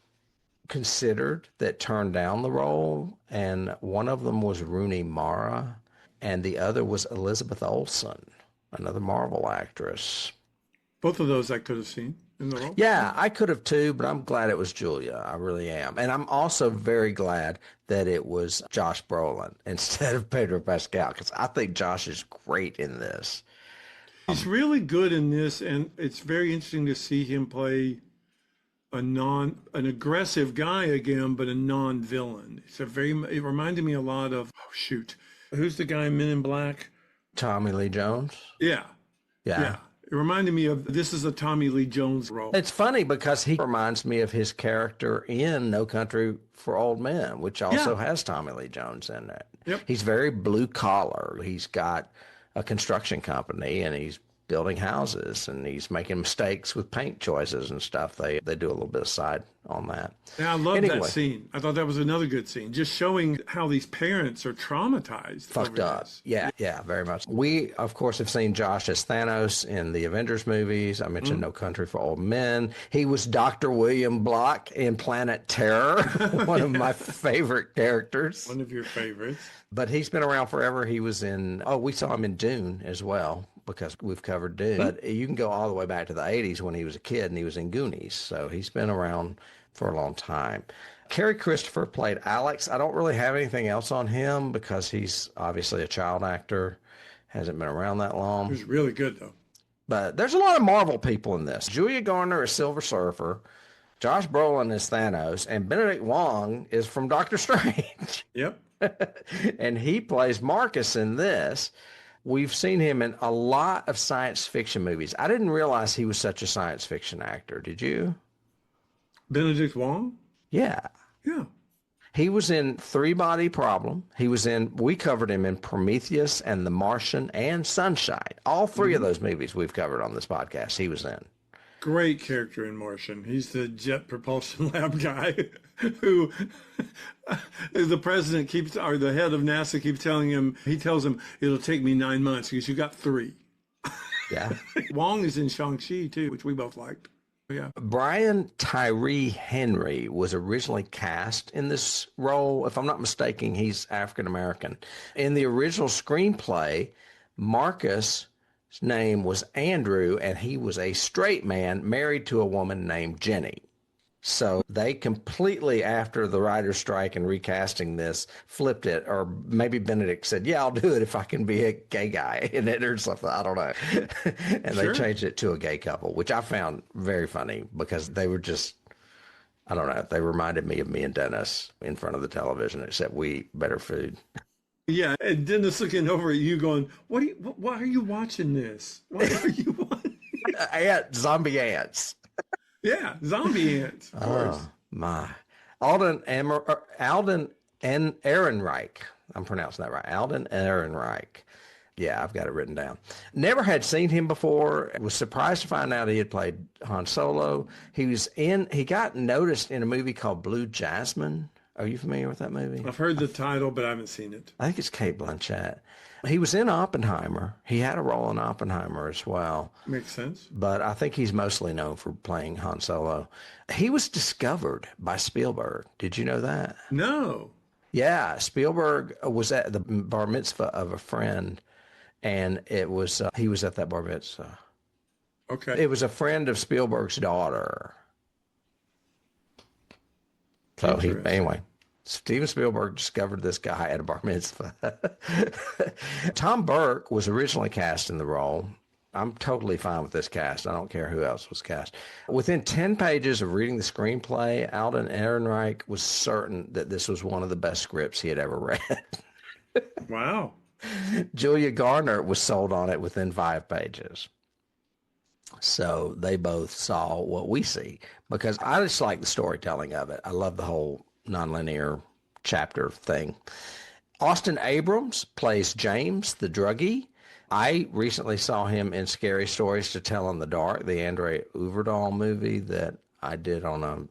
considered that turned down the role, and one of them was Rooney Mara, and the other was Elizabeth Olsen, another Marvel actress. Both of those I could have seen in the role. Yeah, I could have too, but I'm glad it was Julia. I really am. And I'm also very glad that it was Josh Brolin instead of Pedro Pascal, because I think Josh is great in this. He's really good in this, and it's very interesting to see him play an aggressive guy again, but a non-villain. It reminded me a lot of, who's the guy in Men in Black? Tommy Lee Jones? Yeah. It reminded me of, this is a Tommy Lee Jones role. It's funny because he reminds me of his character in No Country for Old Men, which also has Tommy Lee Jones in it. Yep. He's very blue collar. He's got a construction company, and he's building houses, and he's making mistakes with paint choices and stuff. They do a little bit of side on that. Yeah, I love Anyway, that scene. I thought that was another good scene, just showing how these parents are traumatized. Fucked over up. this. Yeah, very much. We, of course, have seen Josh as Thanos in the Avengers movies. I mentioned No Country for Old Men. He was Dr. William Block in Planet Terror, one of my favorite characters. One of your favorites. But he's been around forever. He was in, we saw him in Dune as well, because we've covered Dune. But you can go all the way back to the 80s when he was a kid, and he was in Goonies. So he's been around for a long time. Kerry Christopher played Alex. I don't really have anything else on him because he's obviously a child actor, hasn't been around that long. He was really good, though. But there's a lot of Marvel people in this. Julia Garner is Silver Surfer, Josh Brolin is Thanos, and Benedict Wong is from Doctor Strange. Yep. And he plays Marcus in this. We've seen him in a lot of science fiction movies. I didn't realize he was such a science fiction actor. Did you? Benedict Wong? Yeah. Yeah. He was in Three Body Problem. We covered him in Prometheus and The Martian and Sunshine. All three of those movies we've covered on this podcast, he was in. Great character in Martian. He's the jet propulsion lab guy who the president keeps, or the head of NASA keeps telling him, he tells him, it'll take me 9 months because you got 3. Yeah. Wong is in Shang-Chi too, which we both liked. Yeah. Brian Tyree Henry was originally cast in this role. If I'm not mistaken, he's African American. In the original screenplay, Marcus' name was Andrew, and he was a straight man married to a woman named Jenny. So they completely, after the writer's strike and recasting this, flipped it. Or maybe Benedict said, yeah, I'll do it if I can be a gay guy in it or something. I don't know. And Sure. they changed it to a gay couple, which I found very funny because they were just, I don't know, they reminded me of me and Dennis in front of the television, except we eat better food. Yeah, and Dennis looking over at you going, why are you watching this? Why are you watching? Zombie ants. Yeah, zombie ants, of course. Oh, my. Alden Ehrenreich. I'm pronouncing that right. Alden Ehrenreich. Yeah, I've got it written down. Never had seen him before. Was surprised to find out he had played Han Solo. He got noticed in a movie called Blue Jasmine. Are you familiar with that movie? I've heard the title, but I haven't seen it. I think it's Kate Blanchett. He was in Oppenheimer. He had a role in Oppenheimer as well. Makes sense. But I think he's mostly known for playing Han Solo. He was discovered by Spielberg. Did you know that? No. Yeah, Spielberg was at the bar mitzvah of a friend, and it was he was at that bar mitzvah. Okay. It was a friend of Spielberg's daughter. So anyway, Steven Spielberg discovered this guy at a bar mitzvah. Tom Burke was originally cast in the role. I'm totally fine with this cast. I don't care who else was cast. Within 10 pages of reading the screenplay, Alden Ehrenreich was certain that this was one of the best scripts he had ever read. Wow. Julia Garner was sold on it within 5 pages. So they both saw what we see, because I just like the storytelling of it. I love the whole nonlinear chapter thing. Austin Abrams plays James, the druggie. I recently saw him in Scary Stories to Tell in the Dark, the Andre Uverdahl movie that I did on a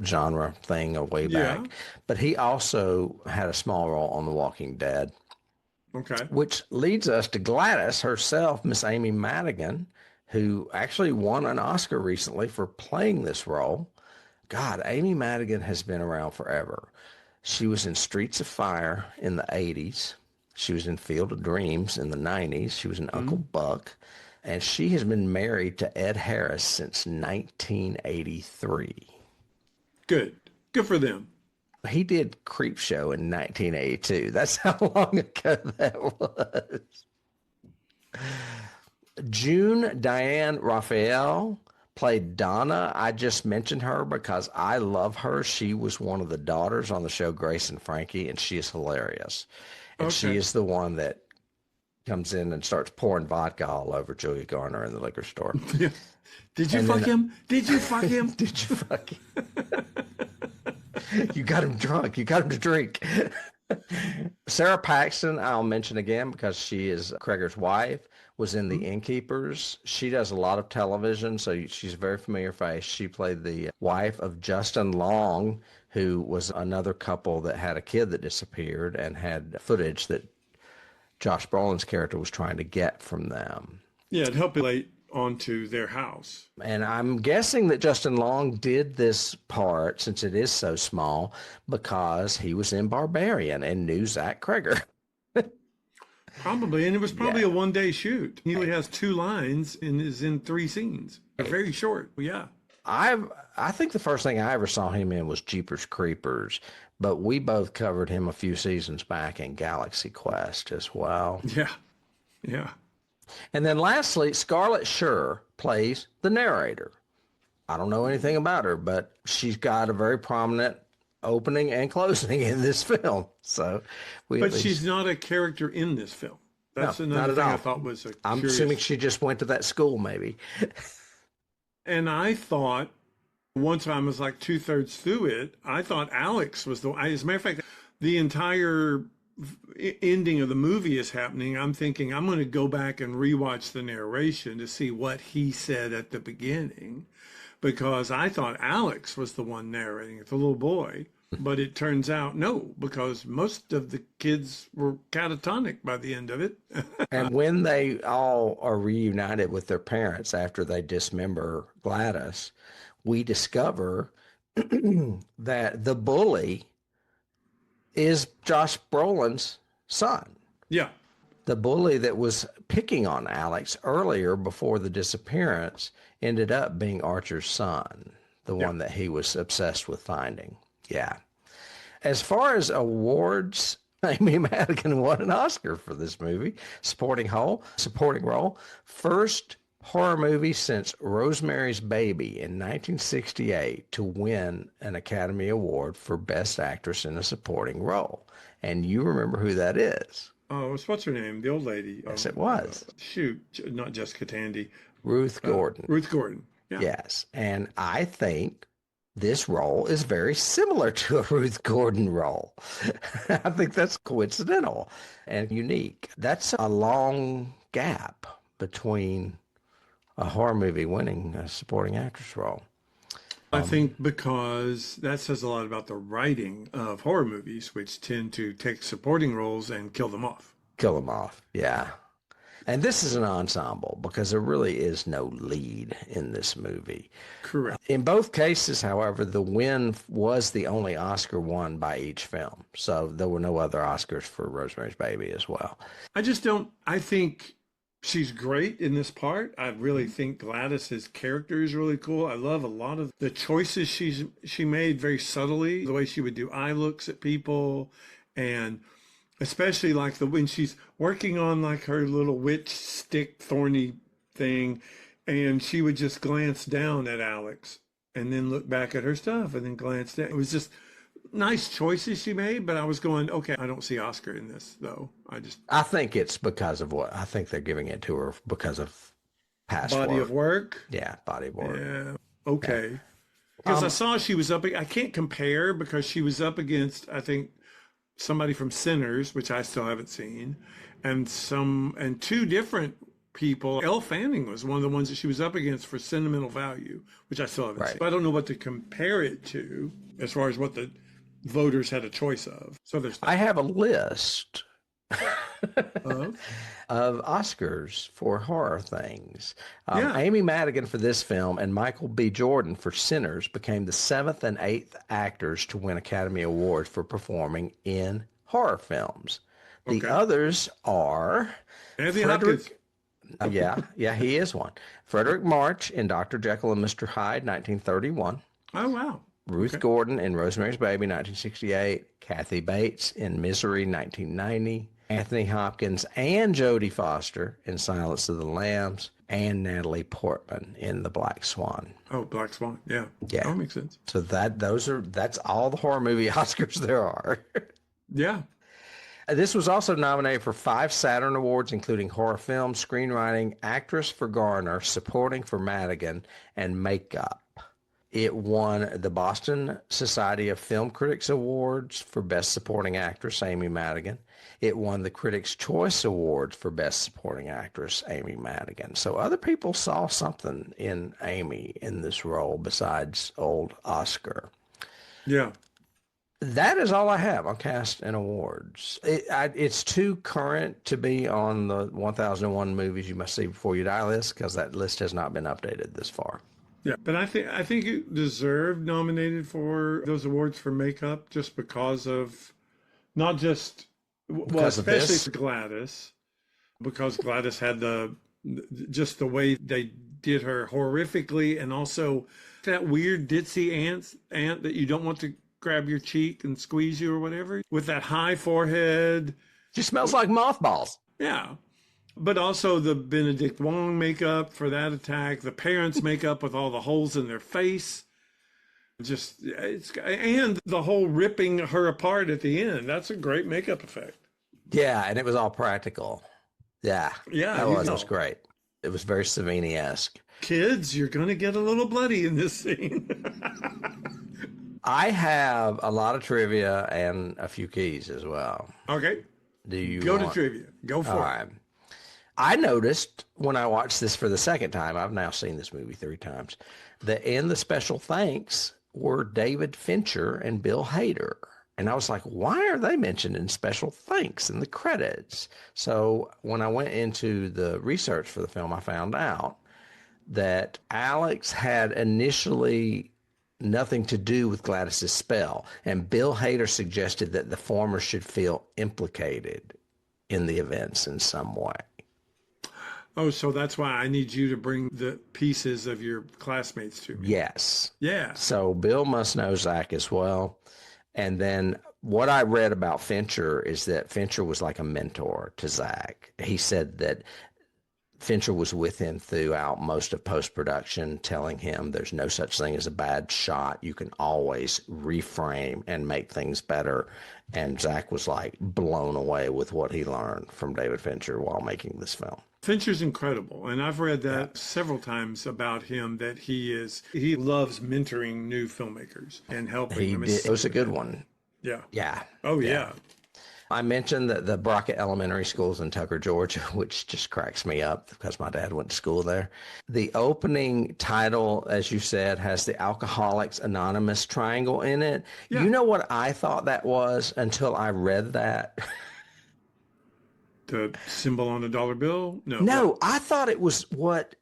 genre thing a way back. Yeah. But he also had a small role on The Walking Dead. Okay. Which leads us to Gladys herself, Miss Amy Madigan, who actually won an Oscar recently for playing this role. God, Amy Madigan has been around forever. She was in Streets of Fire in the 80s. She was in Field of Dreams in the 90s. She was in Uncle Buck. And she has been married to Ed Harris since 1983. Good. Good for them. He did Creepshow in 1982. That's how long ago that was. June Diane Raphael played Donna. I just mentioned her because I love her. She was one of the daughters on the show Grace and Frankie, and she is hilarious. And she is the one that comes in and starts pouring vodka all over Julia Garner in the liquor store. Yeah. Did you fuck him? Did you fuck him? Did you fuck him? You got him drunk. You got him to drink. Sarah Paxton, I'll mention again because she is Cregger's wife, was in The Innkeepers. She does a lot of television, so she's a very familiar face. She played the wife of Justin Long, who was another couple that had a kid that disappeared and had footage that Josh Brolin's character was trying to get from them. Yeah, it helped relate onto their house. And I'm guessing that Justin Long did this part, since it is so small, because he was in Barbarian and knew Zach Cregger. Probably, and it was probably a one-day shoot. He only has 2 lines and is in 3 scenes. They're very short. Yeah. I think the first thing I ever saw him in was Jeepers Creepers, but we both covered him a few seasons back in Galaxy Quest as well. Yeah. Yeah. And then lastly, Scarlett Sher plays the narrator. I don't know anything about her, but she's got a very prominent opening and closing in this film. So, But she's not a character in this film. That's another thing I thought was I'm assuming she just went to that school, maybe. And I thought, once I was like 2/3 through it, I thought Alex was as a matter of fact, the entire ending of the movie is happening. I'm thinking I'm going to go back and rewatch the narration to see what he said at the beginning, because I thought Alex was the one narrating it, the little boy. But it turns out no, because most of the kids were catatonic by the end of it. And when they all are reunited with their parents after they dismember Gladys, we discover that the bully is Josh Brolin's son. Yeah. The bully that was picking on Alex earlier before the disappearance ended up being Archer's son, the one that he was obsessed with finding. Yeah. As far as awards, Amy Madigan won an Oscar for this movie, supporting role. First horror movie since Rosemary's Baby in 1968 to win an Academy Award for Best Actress in a Supporting Role. And you remember who that is? Oh, what's her name? The old lady. Yes, it was. Not Jessica Tandy. Ruth Gordon. Ruth Gordon. Yeah. Yes. And I think this role is very similar to a Ruth Gordon role. I think that's coincidental and unique. That's a long gap between a horror movie winning a supporting actress role. I think because that says a lot about the writing of horror movies, which tend to take supporting roles and kill them off. Kill them off, yeah. And this is an ensemble because there really is no lead in this movie. Correct. In both cases, however, the win was the only Oscar won by each film. So there were no other Oscars for Rosemary's Baby as well. I think she's great in this part. I really think Gladys's character is really cool. I love a lot of the choices she made very subtly, the way she would do eye looks at people, and especially like when she's working on like her little witch stick thorny thing, and she would just glance down at Alex and then look back at her stuff and then glance down. It was just nice choices she made, but I was going, okay, I don't see Oscar in this though. I think it's because of I think they're giving it to her because of past body of work. Yeah, body of work. Yeah. Okay. Because I saw she was up. I can't compare because she was up against, I think, somebody from Sinners, which I still haven't seen, and 2 different people. Elle Fanning was one of the ones that she was up against for Sentimental Value, which I still haven't seen. But I don't know what to compare it to as far as what the voters had a choice of. So I have a list of Oscars for horror things. Amy Madigan for this film and Michael B. Jordan for Sinners became the 7th and 8th actors to win Academy Awards for performing in horror films. The others are Anthony Hopkins. Yeah, he is one. Frederick March in Dr. Jekyll and Mr. Hyde, 1931. Oh, wow. Ruth Gordon in Rosemary's Baby, 1968. Kathy Bates in Misery, 1990. Anthony Hopkins and Jodie Foster in Silence of the Lambs, and Natalie Portman in The Black Swan. Oh, Black Swan. Yeah. Yeah. That makes sense. So that's all the horror movie Oscars there are. Yeah. This was also nominated for 5 Saturn Awards, including Horror Film, Screenwriting, Actress for Garner, Supporting for Madigan, and Makeup. It won the Boston Society of Film Critics Awards for Best Supporting Actress, Amy Madigan. It won the Critics' Choice Awards for Best Supporting Actress, Amy Madigan. So other people saw something in Amy in this role besides old Oscar. Yeah. That is all I have on cast and awards. It's too current to be on the 1001 movies you must see before you die list because that list has not been updated this far. Yeah, but I think it deserved nominated for those awards for makeup just because of not just Because of especially this? for Gladys, because Gladys had just the way they did her horrifically, and also that weird ditzy aunt that you don't want to grab your cheek and squeeze you or whatever with that high forehead. She smells like mothballs. Yeah. But also the Benedict Wong makeup for that attack, the parents' makeup with all the holes in their face. And the whole ripping her apart at the end. That's a great makeup effect. Yeah, and it was all practical. Yeah. Yeah, It was great. It was very Savini-esque. Kids, you're going to get a little bloody in this scene. I have a lot of trivia and a few keys as well. Okay. Do you Go to want... trivia. Go for All it. right. I noticed when I watched this for the second time, I've now seen this movie 3 times, that in the special thanks were David Fincher and Bill Hader. And I was like, why are they mentioned in special thanks in the credits? So when I went into the research for the film, I found out that Alex had initially nothing to do with Gladys's spell. And Bill Hader suggested that the former should feel implicated in the events in some way. Oh, so that's why I need you to bring the pieces of your classmates to me. Yes. Yeah. So Bill must know Zach as well. And then what I read about Fincher is that Fincher was like a mentor to Zach. He said that Fincher was with him throughout most of post-production, telling him there's no such thing as a bad shot. You can always reframe and make things better. And Zach was like blown away with what he learned from David Fincher while making this film. Fincher's incredible, and I've read that several times about him, that he loves mentoring new filmmakers and helping them. It was a good one. Yeah. Yeah. Oh, yeah. I mentioned that the Brockett Elementary School's in Tucker, Georgia, which just cracks me up because my dad went to school there. The opening title, as you said, has the Alcoholics Anonymous triangle in it. Yeah. You know what I thought that was until I read that? The symbol on a dollar bill? No, I thought it was what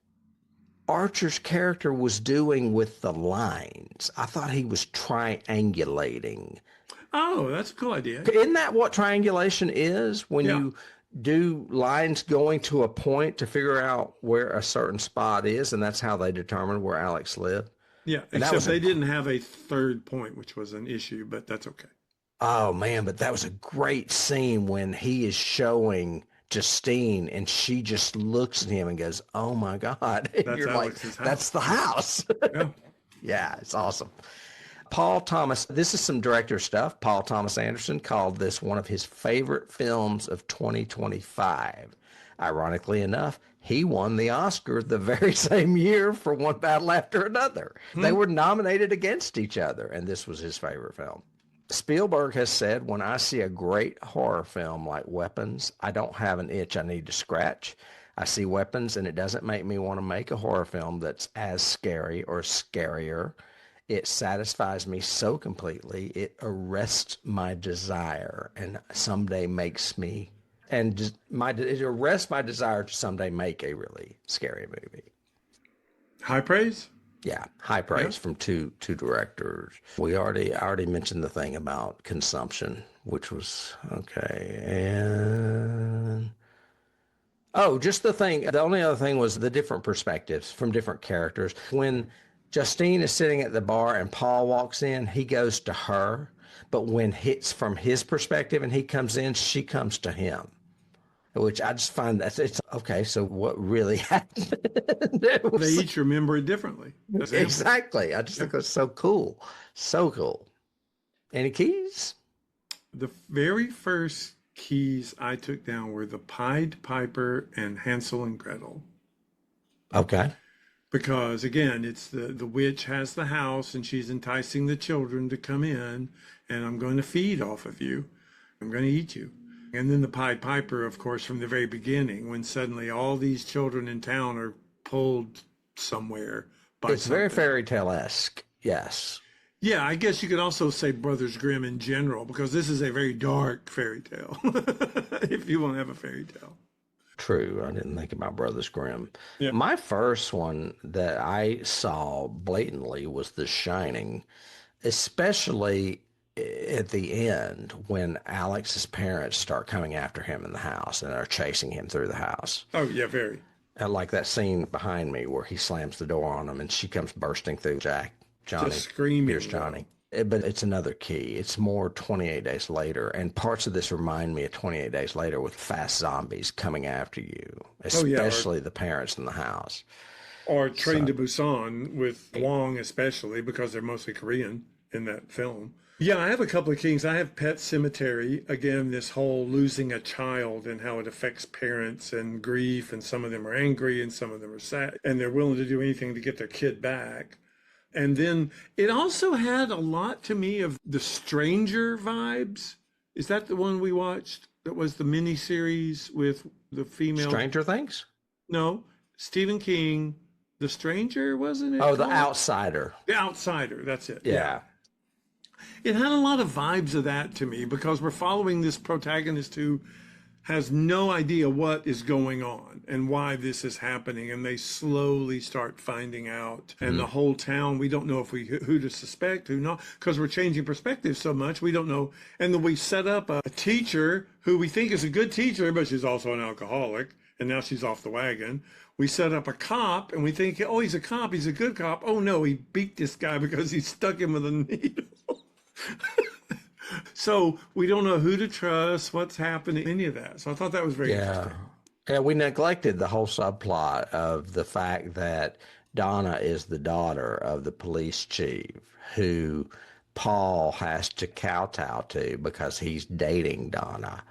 Archer's character was doing with the lines. I thought he was triangulating. Oh, that's a cool idea. Isn't that what triangulation is? When you do lines going to a point to figure out where a certain spot is, and that's how they determined where Alex lived. Yeah, And except they didn't have a third point, which was an issue, but that's okay. Oh man, but that was a great scene when he is showing Justine and she just looks at him and goes, "Oh my God." And you're like, Alex's house. "That's the house." Yeah. Yeah, it's awesome. Paul Thomas, this is some director stuff. Paul Thomas Anderson called this one of his favorite films of 2025. Ironically enough, he won the Oscar the very same year for One Battle After Another. They were nominated against each other, and this was his favorite film. Spielberg has said, when I see a great horror film like Weapons, I don't have an itch I need to scratch. I see Weapons, and it doesn't make me want to make a horror film that's as scary or scarier. It satisfies me so completely. It arrests my desire and someday makes me, it arrests my desire to someday make a really scary movie. High praise? Yeah, high praise from two directors. I already mentioned the thing about consumption, which was okay. And just the thing. The only other thing was the different perspectives from different characters. When Justine is sitting at the bar and Paul walks in, he goes to her. But when it's from his perspective and he comes in, she comes to him. Which I just find it's okay. So what really happened? They each remember it differently. Exactly. I just think it's so cool. So cool. Any keys? The very first keys I took down were the Pied Piper and Hansel and Gretel. Okay. because again, it's the witch has the house and she's enticing the children to come in, and I'm going to feed off of you. I'm going to eat you. And then the Pied Piper, of course, from the very beginning, when suddenly all these children in town are pulled somewhere by It's very something. fairy tale-esque. Yes. Yeah, I guess you could also say Brothers Grimm in general, because this is a very dark fairy tale, if you want to have a fairy tale. True. I didn't think about Brothers Grimm. Yeah. My first one that I saw blatantly was The Shining, especially at the end when Alex's parents start coming after him in the house and are chasing him through the house. Oh, yeah, very. I like that scene behind me where he slams the door on him and she comes bursting through Johnny. Just screaming. Here's Johnny. But it's another key. It's more 28 Days Later. And parts of this remind me of 28 Days Later with fast zombies coming after you, especially the parents in the house. Or Train to Busan with Wong especially, because they're mostly Korean in that film. Yeah, I have a couple of kings. I have Pet Cemetery. Again, this whole losing a child and how it affects parents and grief. And some of them are angry and some of them are sad. And they're willing to do anything to get their kid back. And then it also had a lot to me of The Stranger vibes. Is that the one we watched? That was the mini series with the female. Stranger Things? No, Stephen King. The Stranger, wasn't it? Oh, The called? Outsider. The Outsider. That's it. Yeah. It had a lot of vibes of that to me, because we're following this protagonist who has no idea what is going on and why this is happening, and they slowly start finding out. And the whole town, we don't know if who to suspect, who not, because we're changing perspective so much, we don't know. And then we set up a teacher who we think is a good teacher, but she's also an alcoholic, and now she's off the wagon. We set up a cop, and we think, oh, he's a cop, he's a good cop. Oh no, he beat this guy because he stuck him with a needle. So we don't know who to trust, what's happening, any of that. So I thought that was very interesting. Yeah, we neglected the whole subplot of the fact that Donna is the daughter of the police chief who Paul has to kowtow to because he's dating Donna.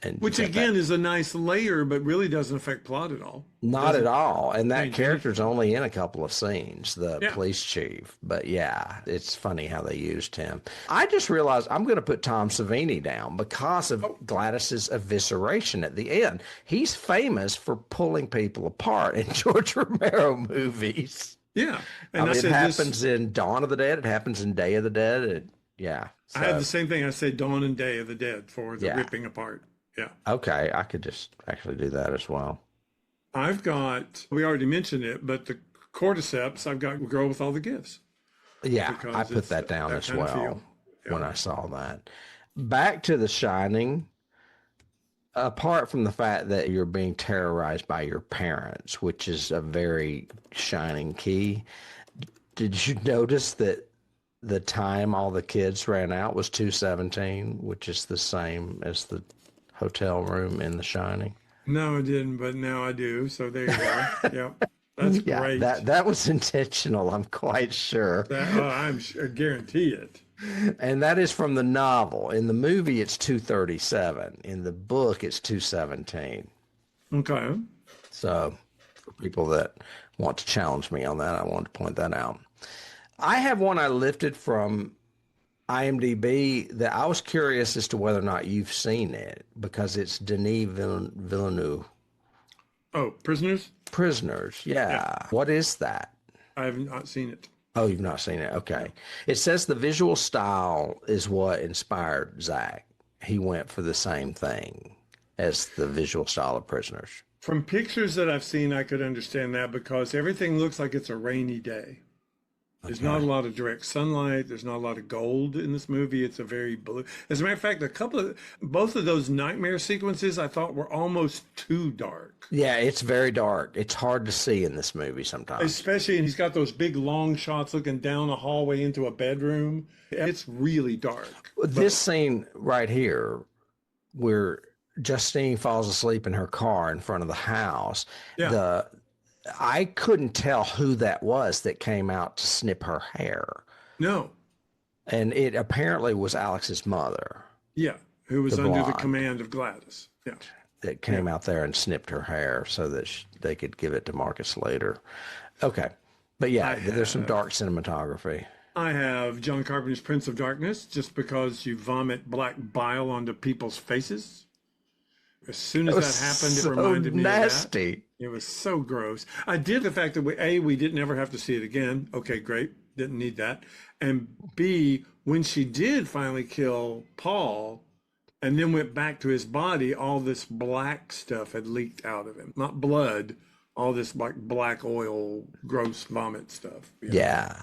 And Which again is a nice layer, but really doesn't affect plot at all. Not at all. And that change character's only in a couple of scenes, the Yeah. police chief. But yeah, it's funny how they used him. I just realized I'm going to put Tom Savini down because of Gladys's evisceration at the end. He's famous for pulling people apart in George Romero movies. Yeah. I And mean, it said happens in Dawn of the Dead. It happens in Day of the Dead. Yeah. I had the same thing. I said Dawn and Day of the Dead for the Yeah. ripping apart. Yeah. Okay, I could just actually do that as well. I've got, we already mentioned it, but the cordyceps, I've got Girl with All the Gifts. Yeah, Because I put it's that down that as kind of well feel. when I saw that. Back to The Shining, apart from the fact that you're being terrorized by your parents, which is a very shining key, did you notice that the time all the kids ran out was 2:17, which is the same as the hotel room in The Shining? No, I didn't, but now I do. So there you go. Yep. That's Yeah, great. that was intentional, I'm quite sure. I guarantee it. And that is from the novel. In the movie, it's 2:37. In the book, it's 2:17. Okay. So for people that want to challenge me on that, I wanted to point that out. I have one I lifted from IMDb that I was curious as to whether or not you've seen it because it's Denis Villeneuve. Oh, Prisoners? Prisoners, yeah. What is that? I have not seen it. Oh, you've not seen it? Okay. It says the visual style is what inspired Zach. He went for the same thing as the visual style of Prisoners. From pictures that I've seen, I could understand that because everything looks like it's a rainy day. There's not a lot of direct sunlight. There's not a lot of gold in this movie. It's a very blue. As a matter of fact, both of those nightmare sequences I thought were almost too dark. Yeah, it's very dark. It's hard to see in this movie sometimes. Especially, and he's got those big long shots looking down a hallway into a bedroom. It's really dark. This scene right here, where Justine falls asleep in her car in front of the house, Yeah. I couldn't tell who that was that came out to snip her hair. No. And it apparently was Alex's mother Yeah. Who was The under the blonde. command of Gladys. Yeah. that came out there and snipped her hair so that they could give it to Marcus later. Okay. But yeah, I there's some have dark cinematography. I have John Carpenter's Prince of Darkness, just because you vomit black bile onto people's faces. As soon That as was that happened, it so reminded me of that. nasty. It was so gross. I did the fact that we didn't ever have to see it again. Okay, great. Didn't need that. And B, when she did finally kill Paul and then went back to his body, all this black stuff had leaked out of him. Not blood, all this like black oil, gross vomit stuff. Yeah.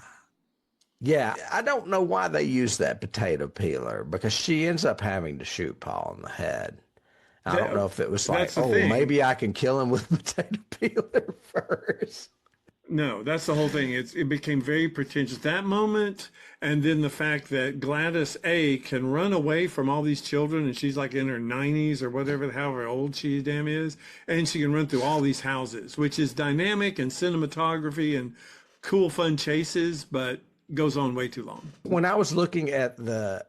Yeah. I don't know why they use that potato peeler because she ends up having to shoot Paul in the head. I don't know if it was like, That's the oh, thing. maybe I can kill him with potato peeler first. No, that's the whole thing. It became very pretentious. That moment, and then the fact that Gladys A can run away from all these children, and she's like in her 90s or whatever, however old she damn is, and she can run through all these houses, which is dynamic and cinematography and cool, fun chases, but goes on way too long. When I was looking at the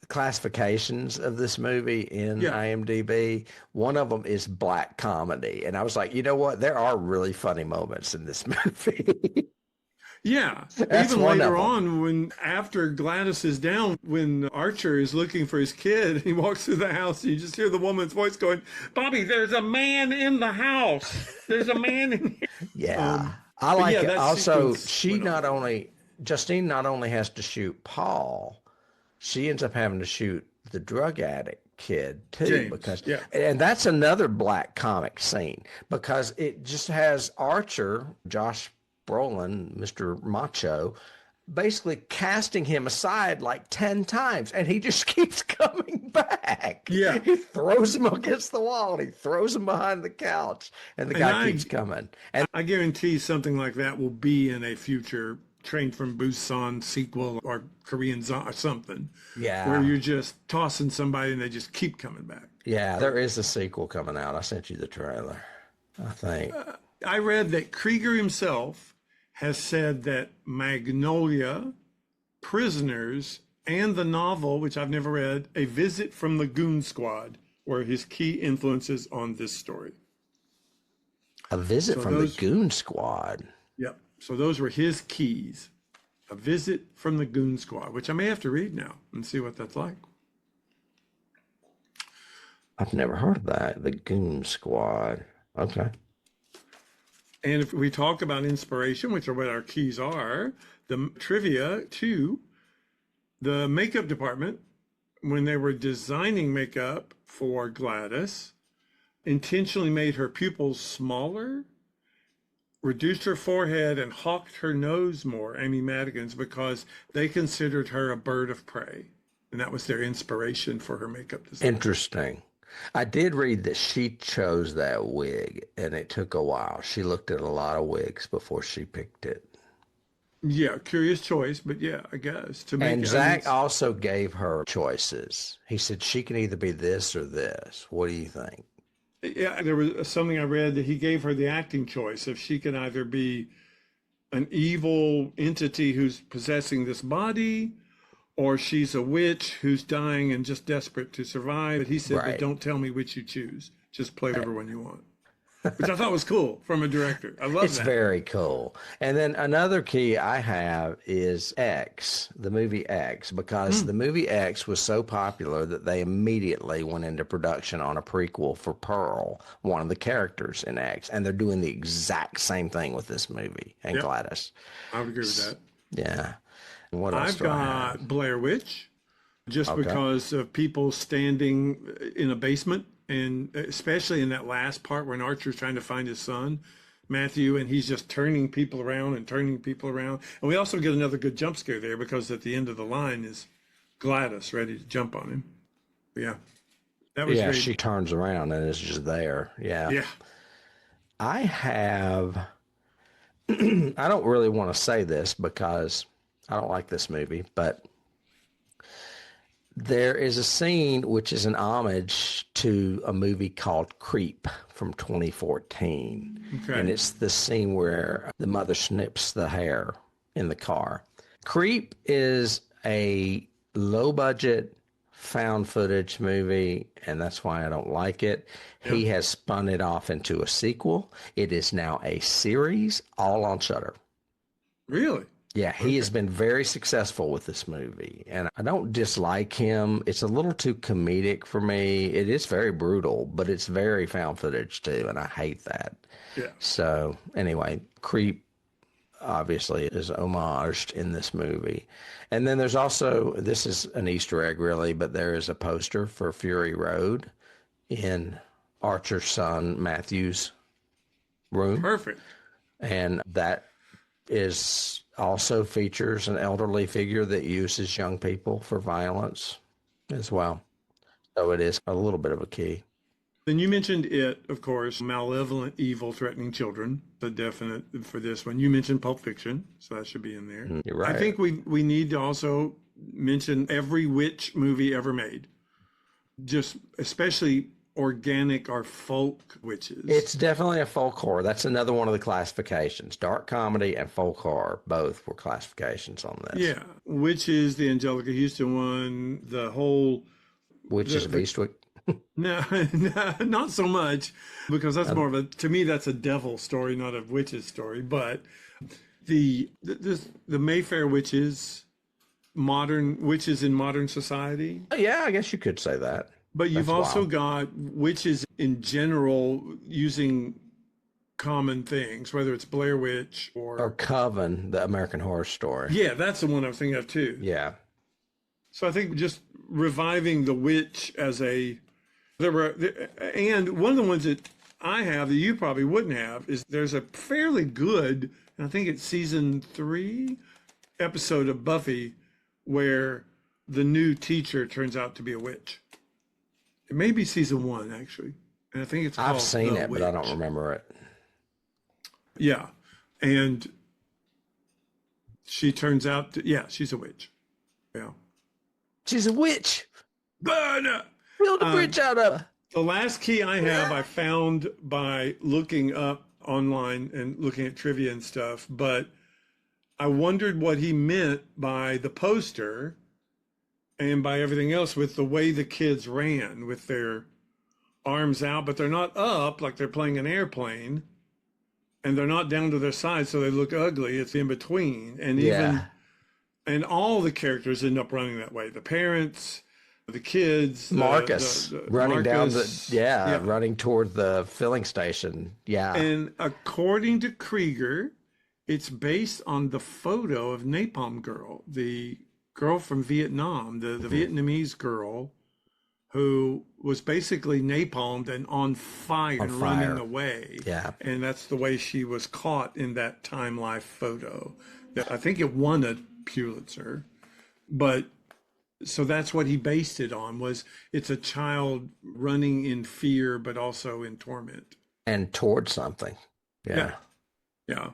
classifications of this movie in IMDb, one of them is black comedy. And I was like, you know what? There are really funny moments in this movie. Yeah. That's Even one of later them. on, when after Gladys is down, when Archer is looking for his kid, he walks through the house, and you just hear the woman's voice going, Bobby, there's a man in the house. There's a man in here. Yeah. I like it. that Also, sequence went on. Justine not only has to shoot Paul, she ends up having to shoot the drug addict kid too, James, and that's another black comic scene because it just has Archer, Josh Brolin, Mr. Macho, basically casting him aside like 10 times and he just keeps coming back. Yeah. He throws him against the wall and he throws him behind the couch and the guy keeps coming. And I guarantee something like that will be in a future Train from Busan sequel or Korean or something. yeah. Where you're just tossing somebody and they just keep coming back. Yeah, there is a sequel coming out. I sent you the trailer, I think. I read that Cregger himself has said that Magnolia, Prisoners, and the novel, which I've never read, A Visit from the Goon Squad, were his key influences on this story. A Visit from the Goon Squad. Yep. So those were his keys. A Visit from the Goon Squad, which I may have to read now and see what that's like. I've never heard of that. The Goon Squad. Okay. And if we talk about inspiration, which are what our keys are, the trivia too, the makeup department, when they were designing makeup for Gladys, intentionally made her pupils smaller, reduced her forehead, and hawked her nose more, Amy Madigan's, because they considered her a bird of prey. And that was their inspiration for her makeup design. Interesting. I did read that she chose that wig, and it took a while. She looked at a lot of wigs before she picked it. Yeah, curious choice, but yeah, I guess. And Zach also gave her choices. He said she can either be this or this. What do you think? Yeah, there was something I read that he gave her the acting choice. If she can either be an evil entity who's possessing this body, or she's a witch who's dying and just desperate to survive. But he said, but don't tell me which you choose. Just play whatever one you want. Which I thought was cool from a director. I love that. It's very cool. And then another key I have is X, the movie X, because the movie X was so popular that they immediately went into production on a prequel for Pearl, one of the characters in X. And they're doing the exact same thing with this movie and Gladys. I would agree with that. Yeah. What else I've got Blair Witch, just because of people standing in a basement. And especially in that last part when Archer's trying to find his son, Matthew, and he's just turning people around and turning people around. And we also get another good jump scare there because at the end of the line is Gladys ready to jump on him. Yeah. That was great. She turns around and is just there. Yeah. Yeah. I have, I don't really want to say this because I don't like this movie, but there is a scene which is an homage to a movie called Creep from 2014. Okay. And it's the scene where the mother snips the hair in the car. Creep is a low-budget found footage movie, and that's why I don't like it. Yeah. He has spun it off into a sequel. It is now a series, all on Shudder. Really? Yeah, he has been very successful with this movie, and I don't dislike him. It's a little too comedic for me. It is very brutal, but it's very found footage too, and I hate that. Yeah. So anyway, Creep obviously is homaged in this movie. And then there's also, this is an Easter egg really, but there is a poster for Fury Road in Archer's son Matthew's room. Perfect. And that is also features an elderly figure that uses young people for violence as well. So it is a little bit of a key. Then you mentioned It, of course, malevolent, evil, threatening children, the definite for this one. You mentioned Pulp Fiction, so that should be in there. You're right. I think we need to also mention every witch movie ever made, just especially organic or folk witches. It's definitely a folk horror. That's another one of the classifications. Dark comedy and folk horror, both were classifications on this. Yeah, Witches, the Angelica Houston one, the whole... Witches of Eastwick. No, not so much, because that's more of a, to me, that's a devil story, not a witch's story. But the Mayfair witches, modern witches in modern society. Yeah, I guess you could say that. But you've That's also wild. got witches in general using common things, whether it's Blair Witch Or Coven, the American Horror Story. yeah, that's the one I was thinking of too. Yeah. So I think just reviving the witch as and one of the ones that I have that you probably wouldn't have is there's a fairly good, and I think it's season 3 episode of Buffy where the new teacher turns out to be a witch. It may be season 1 actually, and I think it's called I've seen The it, but I don't Witch. remember it. Yeah, and she turns out to, yeah, she's a witch. Yeah. She's a witch. Burn her! Build a bridge out of her. The last key I have, I found by looking up online and looking at trivia and stuff, but I wondered what he meant by the poster and by everything else with the way the kids ran with their arms out, but they're not up like they're playing an airplane, and they're not down to their side, so they look ugly. It's in between. And Yeah. and all the characters end up running that way. The parents, the kids, Marcus running Marcus. down running toward the filling station. Yeah. And according to Cregger, it's based on the photo of Napalm Girl, the girl from Vietnam, the Vietnamese girl who was basically napalmed and on fire and running away. Yeah. And that's the way she was caught in that Time Life photo. I think it won a Pulitzer. But so that's what he based it on, was it's a child running in fear but also in torment. And toward something. Yeah. Yeah.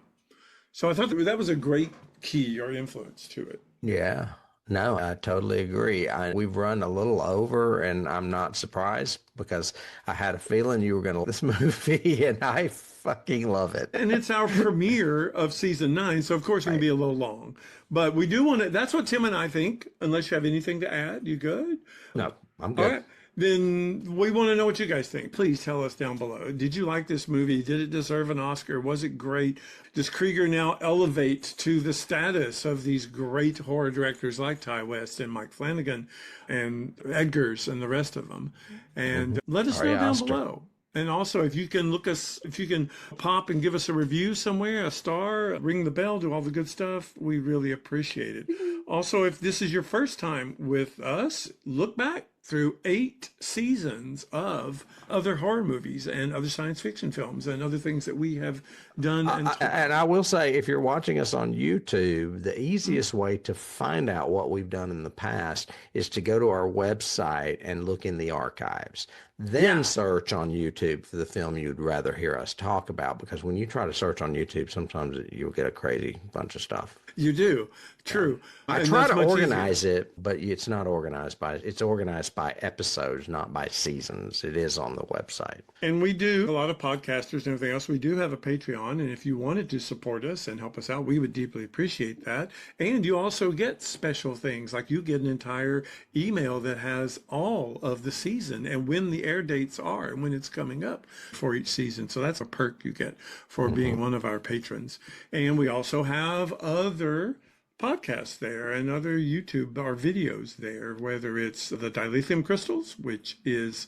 So I thought that was a great key or influence to it. Yeah. No, I totally agree. We've run a little over, and I'm not surprised because I had a feeling you were going to love this movie, and I fucking love it. And it's our premiere of season 9, so of course we're going to be a little long. But we do want to, that's what Tim and I think, unless you have anything to add. You good? No, I'm All good. right. Then we want to know what you guys think. Please tell us down below. Did you like this movie? Did it deserve an Oscar? Was it great? Does Cregger now elevate to the status of these great horror directors like Ty West and Mike Flanagan and Edgars and the rest of them? And let us know Ari down Aster. below. And also, if you can if you can pop and give us a review somewhere, a star, ring the bell, do all the good stuff, we really appreciate it. Also, if this is your first time with us, look back through 8 seasons of other horror movies and other science fiction films and other things that we have done. And I will say, if you're watching us on YouTube, the easiest way to find out what we've done in the past is to go to our website and look in the archives. Then search on YouTube for the film you'd rather hear us talk about, because when you try to search on YouTube, sometimes you'll get a crazy bunch of stuff. You do. True. I And try that's to much organize it, but it's not organized it's organized us by episodes, not by seasons. It is on the website. And we do, a lot of podcasters and everything else, we do have a Patreon. And if you wanted to support us and help us out, we would deeply appreciate that. And you also get special things, like you get an entire email that has all of the season and when the air dates are and when it's coming up for each season. So that's a perk you get for being one of our patrons. And we also have other podcasts there and other YouTube or videos there, whether it's the Dilithium Crystals, which is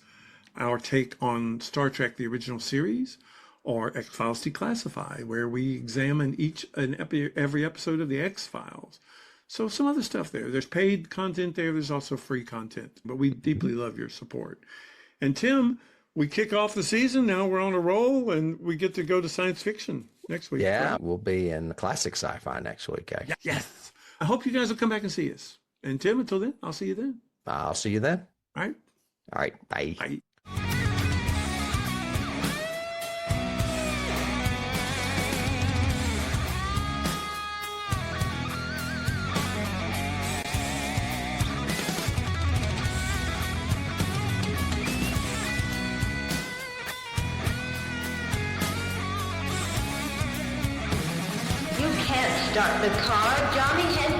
our take on Star Trek, the original series, or X-Files Declassified, where we examine every episode of the X-Files. So some other stuff there. There's paid content there. There's also free content. But we deeply love your support. And Tim, we kick off the season. Now we're on a roll, and we get to go to science fiction next week. Yeah, right? we'll be in classic sci-fi next week, actually. Yes. I hope you guys will come back and see us. And Tim, until then, I'll see you then. I'll see you then. All right. All right, bye. Bye. You can't start the car. Johnny had